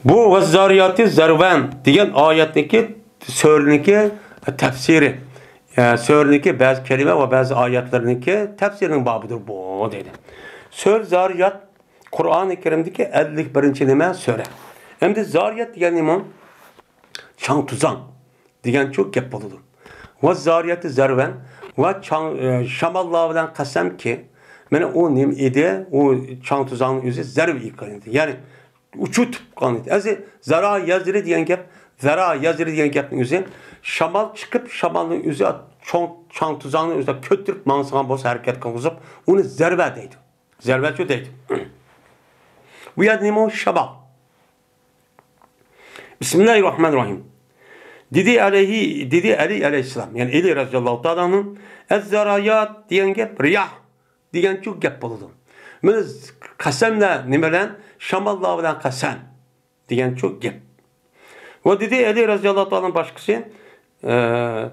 Bu ve zariyati zarvan diyen ayetteki sörneki tefsiri. Yani sörneki bazı kelime ve bazı ayetlerindeki tefsirinin babıdır bu dedi. Sör zariyat Kur'an-ı Kerim'deki 51. nime söre. Hem de zariyat diyen imam çan tuzan diyen çok gep buludur. Ve zariyatı zarvan ve şamallahu bilen kasem ki yani o nim idi o çan tuzanın yüzü zerv yıkandı. Yani uçutup kanıt. Azı zara yazırı diyen gep, zara yazırı diyen gepin yüzü şamal çıkıp şamalın yüzü cho'ng tuzog'ni o'zida ko'tirib mangsigan bo'lsa harakat qilg'izib, uni zarba deydi. Zarbachi deydi. Bu yerda nima shabab? Bismillahirrohmanirrohim. Dedi Ali aleyhisselam, yani Ali radıyallahu ta'ala'nın ez-zarayat degan gap riyah degan çok gap bo'ladi. Mana qasamla nima bilan shamollar bilan qasam degan çok gap. Va dedi Ali radıyallahu ta'ala'nın boshqasi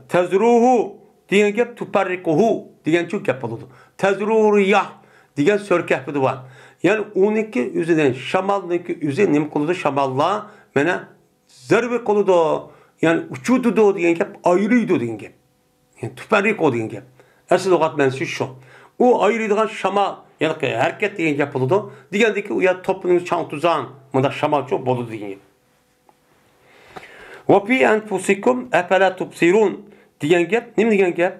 tazruhu degan gap tuparriquhu degan çok gap bo'ladi. Tazruhu riyah degan so'rkafidi bor. Yani 12 o'zidan shamolniki o'zi nima qiladi? Shamollar mana zarba qiladi. Yani uçudu degan gap, ayrıydı degan gap. Yani tuparriqo degan gap. Asl lug'at ma'nosi shu. U ayrıydigan shamol, yani harakat degan gap bo'ladi. Degandiki, u yer to'pning chang tuzan, bunda shamol cho'q bo'ladi degan gap. Wa fi anfusikum afala tubsirun degan gap, nima degan gap?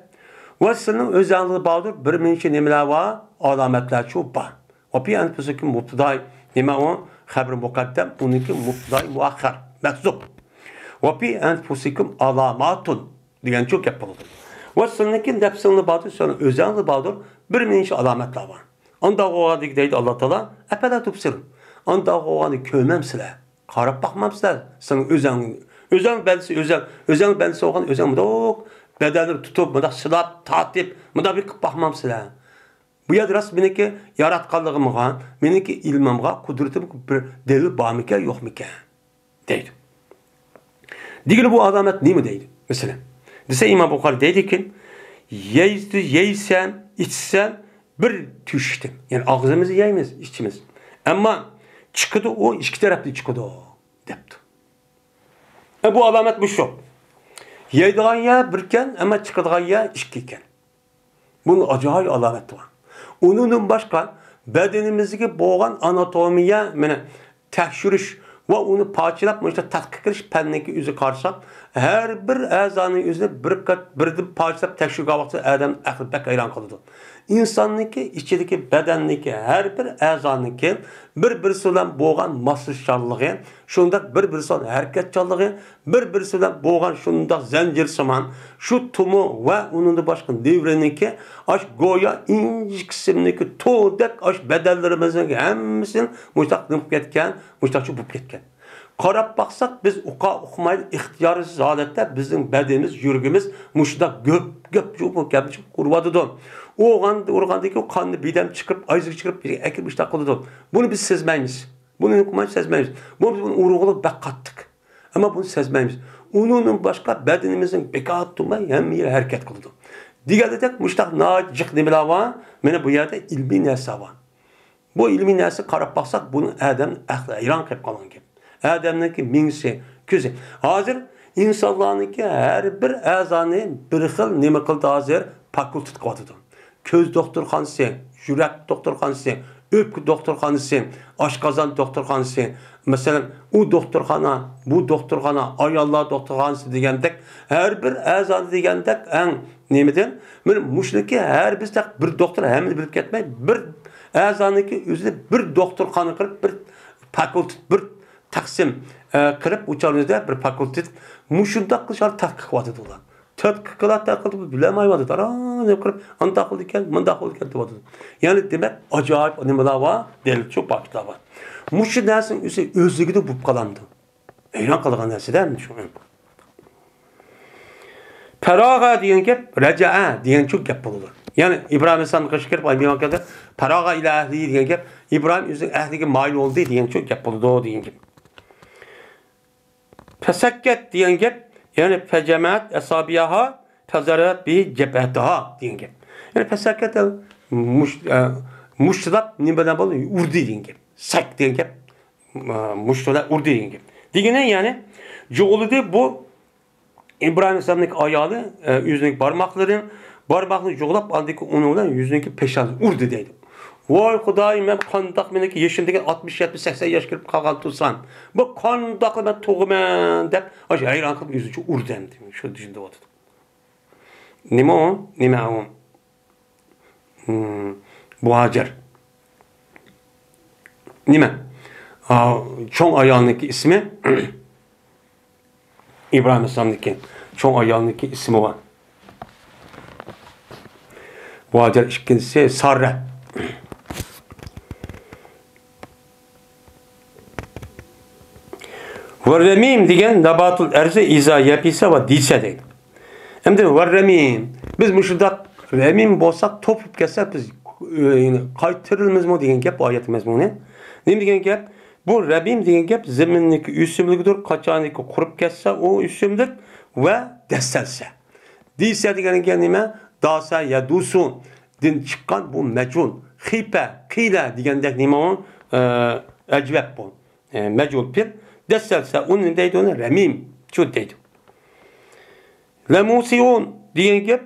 Va sizning o'zingizda bordir, bir mincha nimalar bor, alomatlar shu bor. Wa fi anfusikum mubtada'i nima u? Xabar muqaddam, uniki mubtada'i muakhkhar, mahzub. Wa fi anfusikum alamatun degan çok gap bo'ladi. Va sizniki nafsingizda bordir, sizning o'zingizda bordir, bir mincha alomatlar bor. Unda o'g'adik deydi Alloh taolo, afala tubsirun. Unda o'g'ani ko'rmamsizlar, qarab boqmamsizlar. Sizning o'zing belsi olgan o'zing mudoq bedelini tutib, mudoq silab, tatib, mudoq bir qilib boqmamsizlar. Bu yer rast meniki yaratganligimga, meniki ilmimga, qudratimga bir dalil bormikan, yo'qmikan deydi. Digili bu alamet neymi deydi? Mesela. Dese İmam Bukhari deydi ki, yeysen, içsen bir tüştüm. Yani ağzımızı yeyimiz, içimiz. Ama çıkıdı o, iki taraflı çıkıdı o. Depti. Bu alamet bu şu. Yeydiğen ya birken ama çıkıdığen ya işkiyken. Bunun acayip alameti var. Onun başka bedenimizdeki boğan anatomiye tekşürüş ve onu parçalap tadqiq qilish fanniki o'zi qarsak, har bir a'zoning o'zini birdan parçalab tekshirgan vaqtda adam aql bak hayron qoladi. İnsonniki ichidagi badanniki har bir a'zoniki bir-birisi bilan bo'lgan moslashganligi, shunday bir-birisi bilan harakatchanligi, bir-birisi bilan bo'lgan shunday zanjirsimon, shu tumu va uningda boshqa nevroniki, ash go'yo inji qismniki to'dak ash badanlarimizning hammasini mushtaq bo'lib ketgan, mushtaqchi bo'lib ketgan. Qarab baqsak biz uqmaydi ixtiyorsiz holatda bizning badanimiz, yuragimiz mushtaq gap qurvadı. Urgandaki o kanlı birden çıkıp, ayızı çıkıp ekip iştah kılıdı. Bunu biz sezmeyimiz. Bunu okumayı sezmeyimiz. Bunu uğruğulu bak kattık. Ama bunu sezmeyimiz. Onun başka bedenimizin bekat tutmayı hem bir hareket kılıdı. Diğer dedik, müştak nacık nemiler var. Mene bu yerde ilmi nesi var. Bu ilmi nesi karab baksak, bunu Adem'in aklı İran kayıp kalan gibi. Adem'deki minsi, küzü. Hazır insanlarınki her bir azanı bir xil nemi kıldı hazır, pakul tutkadıdı. Köz doktorxanası, yürek doktorxanası, öpkü doktorxanası, aşqazan doktorxanası. Mesela o doktorxana, bu doktorxana, ayallar doktorxanası degandek, her bir azanı degandek en nemeden, muşniki her bizde bir doktor hemen bilip ketmey, bir azanıki özünde bir doktorxana kırıp, bir fakultet, bir taksim kırıp uçarınızda bir fakultet, muşunda kılışar tahkik vatıdı olan. Tadqiq qilib bilamaydi. Ne qilib, anda qildi ekan, munda qildi ekan deb. Ya'ni demak, ajoyib nimalar bor, dalil cho'q vaqtlar bor. Mushu narsaning o'zligida bo'lib qoladi. Hayron qolgan narsadan shu. Farag'a degan gap, raja'a degan cho'q gap bo'ladi. Ya'ni İbrahim alayhisalom qishga kirib aytganda, farag'a ila ahli degan gap, İbrahim o'zining ahliga mayl bo'ldi degan cho'q gap bo'ladi degan gap. Fasakkat degan gap, yani fecemat esabiyaha fezarat bi cebhetaha degan gap. Yani fasakat mushtlab nimadan bo'ldi? Urdi degan gap. Sak degan gap. Mushtlab urdi degan gap. Degani yani jo'g'lidi bu İbrahim alayhisalomning ayoli o'zining barmoqlarini jo'g'lab aldiki uni bilan yuziniki peshani urdi deydi. Voy Xudoyim, men qandoq meniki yeshimdagi 60, 70, 80 yosh kirib qolgan tursan, bu qandoq men tug'man deb, o'sha hayron qilib yuzicha urdim dedim. Shu tushunib o'tdim. Nima o? Bu Hajar. Nima? Cho'ng ayolniki ismi İbrahim alayhisalomniki. Cho'ng ayolniki ismi bor. Vadir ikkinchisi sarra. Varramim degan nabatul arzi iza yapisa va diysa deydi. Endi varramim biz mushundaq ramim bo'lsak topib kelsak biz qaytarilmizmi degan gap oyat mazmuni. Nima degan gap? Bu rabim degan gap zaminniki o'simlikdir, qachoniki qurib ketsa u o'simlik va dastalsa. Diysa deganiga nima? Dasa yadusu din chiqqan bu majul, xipa, qila degandek nima u ajvab bu. Majul pil dastalsa uni deydi uni ramim shu deydi. Lamusiyon degan gap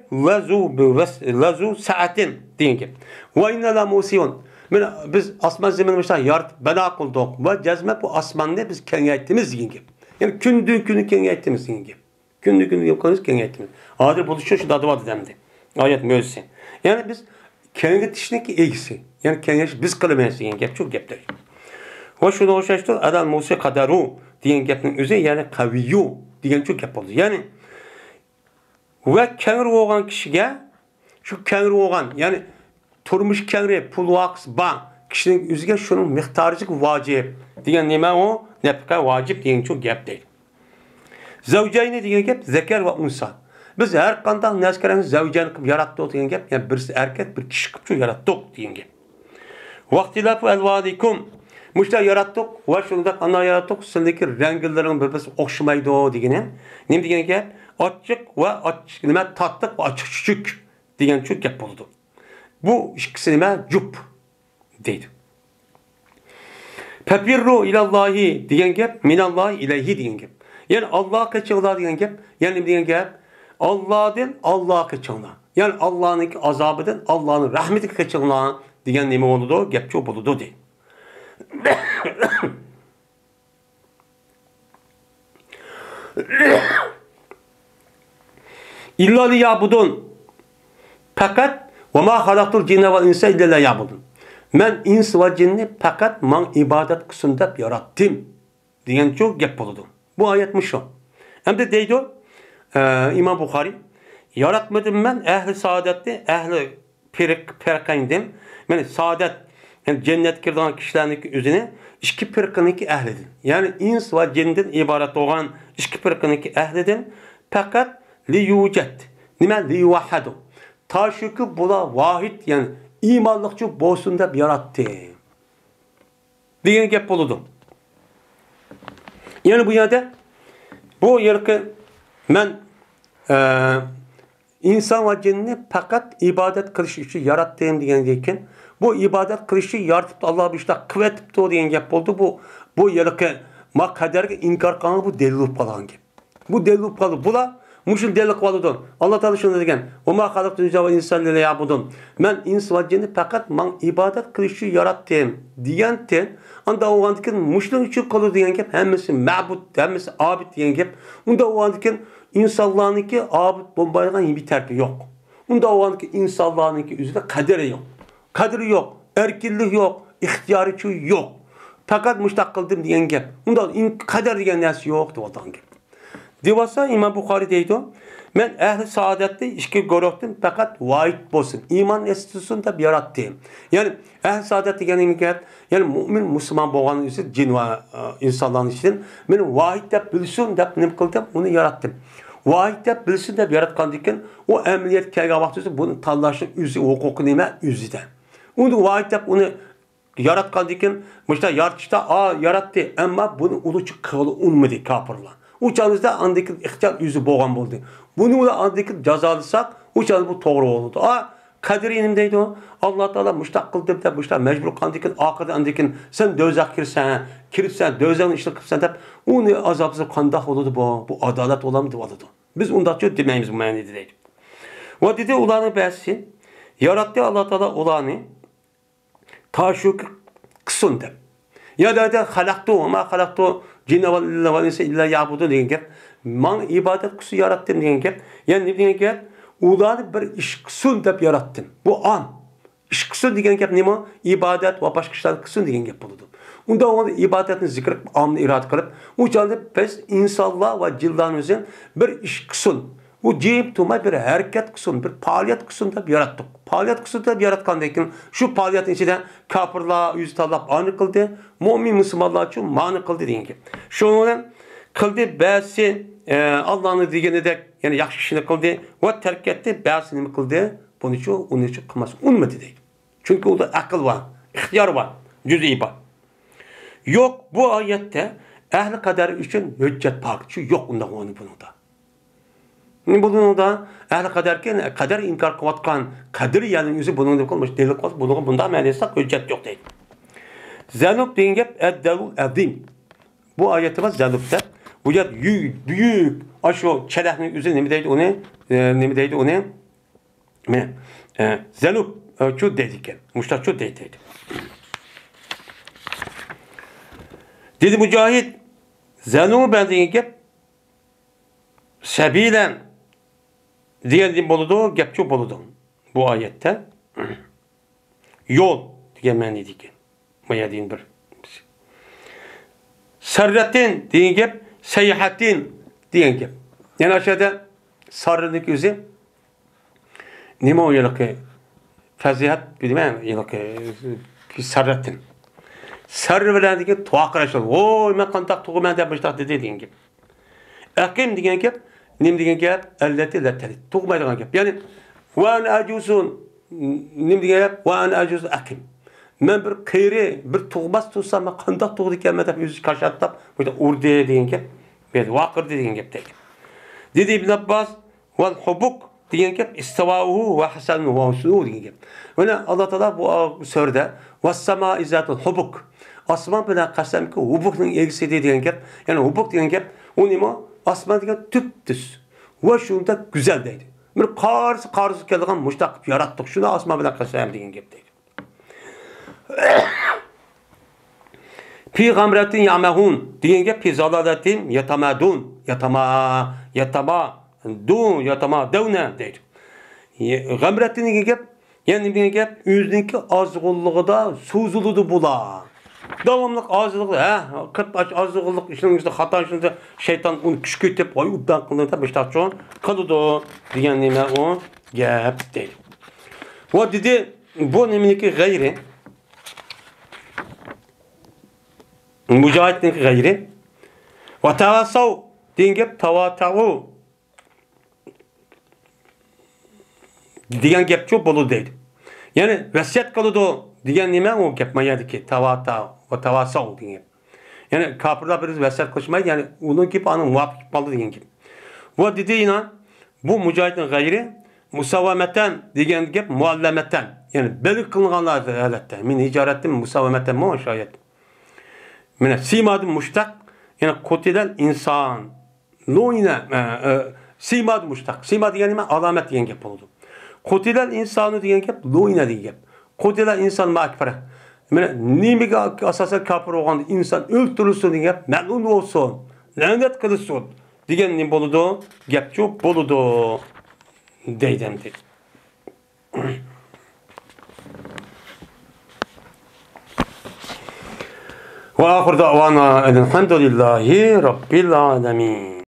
lazu saatin degan gap. Va inna lamusiyon. Mana biz osmon zaminni yaratib bana qildik va jazma bu osmonni biz kengaytimiz degan gap. Ya'ni kuni kengaytimiz degan gap. Kuni kengaytimiz. Hozir bu shu dadvat demdi. Oyat mo'jiza. Ya'ni biz kengaytishniki egisi. Ya'ni kengayish biz qilmaymiz degan gap shu gapdir. Va shuni o'xshashtir adal musi qadaru degan gapning o'zi ya'ni qaviyu degan shu gap bo'ldi. Ya'ni va kengri bo'lgan kishiga shu kengri bo'lgan ya'ni turmush kengri pul vaqt bor kishining o'ziga shuning miqdoriga vojib degan nima u nafqa vojib degan shu gap deydi. Zavjayni degan gap zakar va unsa. Biz har qanday narsalarni zavjan qilib yaratdik degan gap, ya'ni birisi erkak, bir kishi qilib shu yaratdik degan gap. Vaqtilafu alvadikum mushta yaratdik va shunda qanday yaratdik? Sizlarning ranglaring bir-birisiga o'xshamaydi degan ham. Nima degan gap? Ochiq va ochiq nima tatliq va ochiq chuchuk degan shu gap bo'ldi. Bu ikkisi nima? Jup deydi. Papirru ilallohi degan gap, minallohi ilayhi degan gap. Ya'ni Allohga chiqinglar degan gap, ya'ni degan gap Allohdan Allohga chiqinglar. Ya'ni Allohning azobidan Allohning rahmatiga chiqinglar degan nima bo'ldi? Gap shu bo'ldi deydi. İlla liyabudun. Fakat ve ma halaqtul cinne vel insa illa liyabudun. Men ins ve cinni fakat man ibadet kısım deb yarattım. Degan şu gap bo'ldi. Bu ayetmiş şu. Hem de deydi İmam Bukhari yaratmadım men ehli saadetni, ehli firqayndim. Men saadet yani cennet kirdiğin kişilerin özüne iki firqaniki ehlidir. Yani ins ve cinnden ibaret olan iki firqaniki ehlidir. Fakat li yujet. Nima li yuvahhadu. Taşuki bula vahid yani imanlıkçı bolsun deb yarattı. Degan gap bo'ldi. Yani bu yerde bu yerki men insan ve cinni fakat ibadet kilish uchun yaratdim degandan bu ibadet qilishni yaratib Alloh ishda qilibdi degan gap bo'ldi. Bu yerki maqadarga inkor qilgan bu delil bo'lib qolgan gap. Bu delil bo'lib qoldi. Bular mushul delil qildi. Alloh taolo shunday degan: "Va ma xalaqtul jinna vel insa illa liya'budun." Men ins va jinni faqat men ibodat qilishni yaratdim degandan unda o'g'andikin mushul uchun qildi degan gap hammasi ma'bud, hammasi abid degan gap. Unda o'g'andikin insonlarniki abid bo'lmaydigan bir tarki yo'q. Unda o'g'andiki insonlarniki o'zida qadri yo'q. Qadri yo'q, erkinlik yo'q, ixtiyori yo'q. Faqat mushtaq qildim degan gap. Unda qadar degan narsa yo'q deb o'tgan gap. Devasa İmam Bukhari deydi. Men ehli saadetni ikki guruhdan faqat void bo'lsin, iymon institutsin deb yaratdim. Ya'ni ehli saadet deganing gap, ya'ni mu'min musulmon bo'lgan uchun jin va insonlar uchun men void deb bilsin deb nima qildim, uni yaratdim. Void deb bilsin deb yaratgandan keyin u amaliyot kelgan vaqtida buni tanlashning o'zi huquqi nima o'zida. Uni void deb uni yaratgandan keyin mushta yaratishda yaratdi, ammo buni uluchi qilib unmadi kofirlar. Uçağınızda andaki ihtiyar yüzü boğan oldu. Bunu da andaki cezalasak uçağınız bu doğru oldu. Kadir inimdeydi o. Allah Teala müştak kıldı da müştak mecbur kandikin akıda andikin sen dözak kirsen dözak işte kıpsan da onu azapsız kandak oldu bu. Bu adalet olamdı oldu. Biz ondan çok demeyimiz bu manada değil. O dedi ulanı bəsi yarattı Allah Teala ulanı taşuk kısındı. Ya da halaktu ama halaktu cinne ve insa illa ya'budu degan gap. Men ibodat qilishni yaratdim degan gap. Ya'ni nima degan gap? Ularni bir ish qilsin deb yaratdim. Bu an. Ish qilsin degan gap nima? Ibodat va boshqa ishlar qilsin degan gap bo'ladi. Unda o ibodatni zikr qilib, amni irod qilib, u joyda biz insonlar va jinlarni o'zi bir ish qilsin. u jim turmay bir harakat qilsin, bir faoliyat qilsin deb yaratdik. Faoliyat qilsin deb yaratgandan keyin shu faoliyatning ichida kofirlar yuz tanlab ani qildi, mo'min musulmonlar uchun ma'ni qildi degan gap. Shuni qildi, ba'zi Allah'ın deganidek, ya'ni yaxshi ishni qildi va tark etdi, ba'zi nima qildi? Buning uchun qilmas, unmadi deydi. Chunki unda aql var, ixtiyor var, juz'iy bor. Yo'q, bu oyatda ahli qadar uchun hujjat bor. Shu yo'q unda bunida. Bunida ahli qadar inkor qilayotgan qadriyaning o'zi buningda qolmish, delil qolsa bunga bunda ma'nosi hujjat yo'q deydi. Zanub degan gap ad-dalul azim. Bu oyatda var zanubda. Bu yer büyük, aşo çelahning o'zi nima deydi uni? Nima deydi uni? Mana zanub şu deydi ekan. Mushta şu deydi. Dedi Mücahit, zanuben degan gap sabilan degan bo'ladi, gap shu bo'ladi. Bu oyatda yo'l degan ma'noda ekan. Mayadin bir. Sarratin degan gap sayhatin degan gap. Yani aşağıda sarrının o'zi nima o'yilaqi fazihat bilmayman, yo'qi sarratin. Sarr bilan degan to'qirashlar. Voy, men qanday tug'man deb boshlab dedi degan gap. Aqim degan gap, nim degan gap, allati latali. Tug'maydigan gap. Ya'ni va an ajusun nim degan gap, va an ajuz aqim. Men bir qiyri, bir tug'mas tursam, men qanday tug'di ekanman deb o'zi qashatlab, bu urdi degan gap. Berdi, vaqirdi degan gap deydi. Dedi Ibn Abbas, val hubuk degan gap istivauhu va hasanu va usulu degan gap. Mana Alloh taolo bu surada was-sama izatul hubuk. Osmon bilan qasamki, hubukning egisi degan gap. Ya'ni hubuk degan gap, u nima? Osmon degan tüp-tüz va shunda go'zal deydi. Bir qarz kelgan mushtaq yaratdik. Shuni osmon bilan qasam degan gap deydi. Fi gamratin ya'mahun degan gap fi zalalatin yatamaduna deydi. Gamratin degan gap, ya'ni degan gap o'ziniki ozg'unligida so'ziludi bular. Davomli ozg'inlik, qirq ozg'inlik ishingizda xato ishingizda shayton uni kuch ketib, voy uddan qildi, boshlaqcha qildi degan nima u gap deydi. Va dedi, bu nimaniki g'ayri Mücahit'in gayri ve tavasav degan gap tavatau degan gap çok bo'ladi deydi. Ya'ni vasiyat qiladi degan nima u gap mayadiki tavatau va tavasav degan gap. Ya'ni kofirlar bir vasiyat qilishmaydi, ya'ni uning gap ani muvofiq bo'ldi degan gap. Bu dedi ina bu Mücahit'in gayri musavvamatan degan gap muallamatan, ya'ni belgi qilinganlar holatda. Men hijoratdim musavvamatan mo shoyat. Mana simadim mushtaq, yani qotilal inson. Lo'ina simad mushtaq. Simad degani nima? Alomat degan gap bo'ldi. Qotilal insonu degan gap lo'ina degan gap. Qotilal inson makfara. Mana nimaga asosan kofir bo'lganda inson o'ltirilsin degan gap, ma'lum bo'lsin, la'nat qilinsin degan nima bo'ladi? Gap shu bo'ladi deydim deydi. وآخر دعوانا الحمد لله رب العالمين.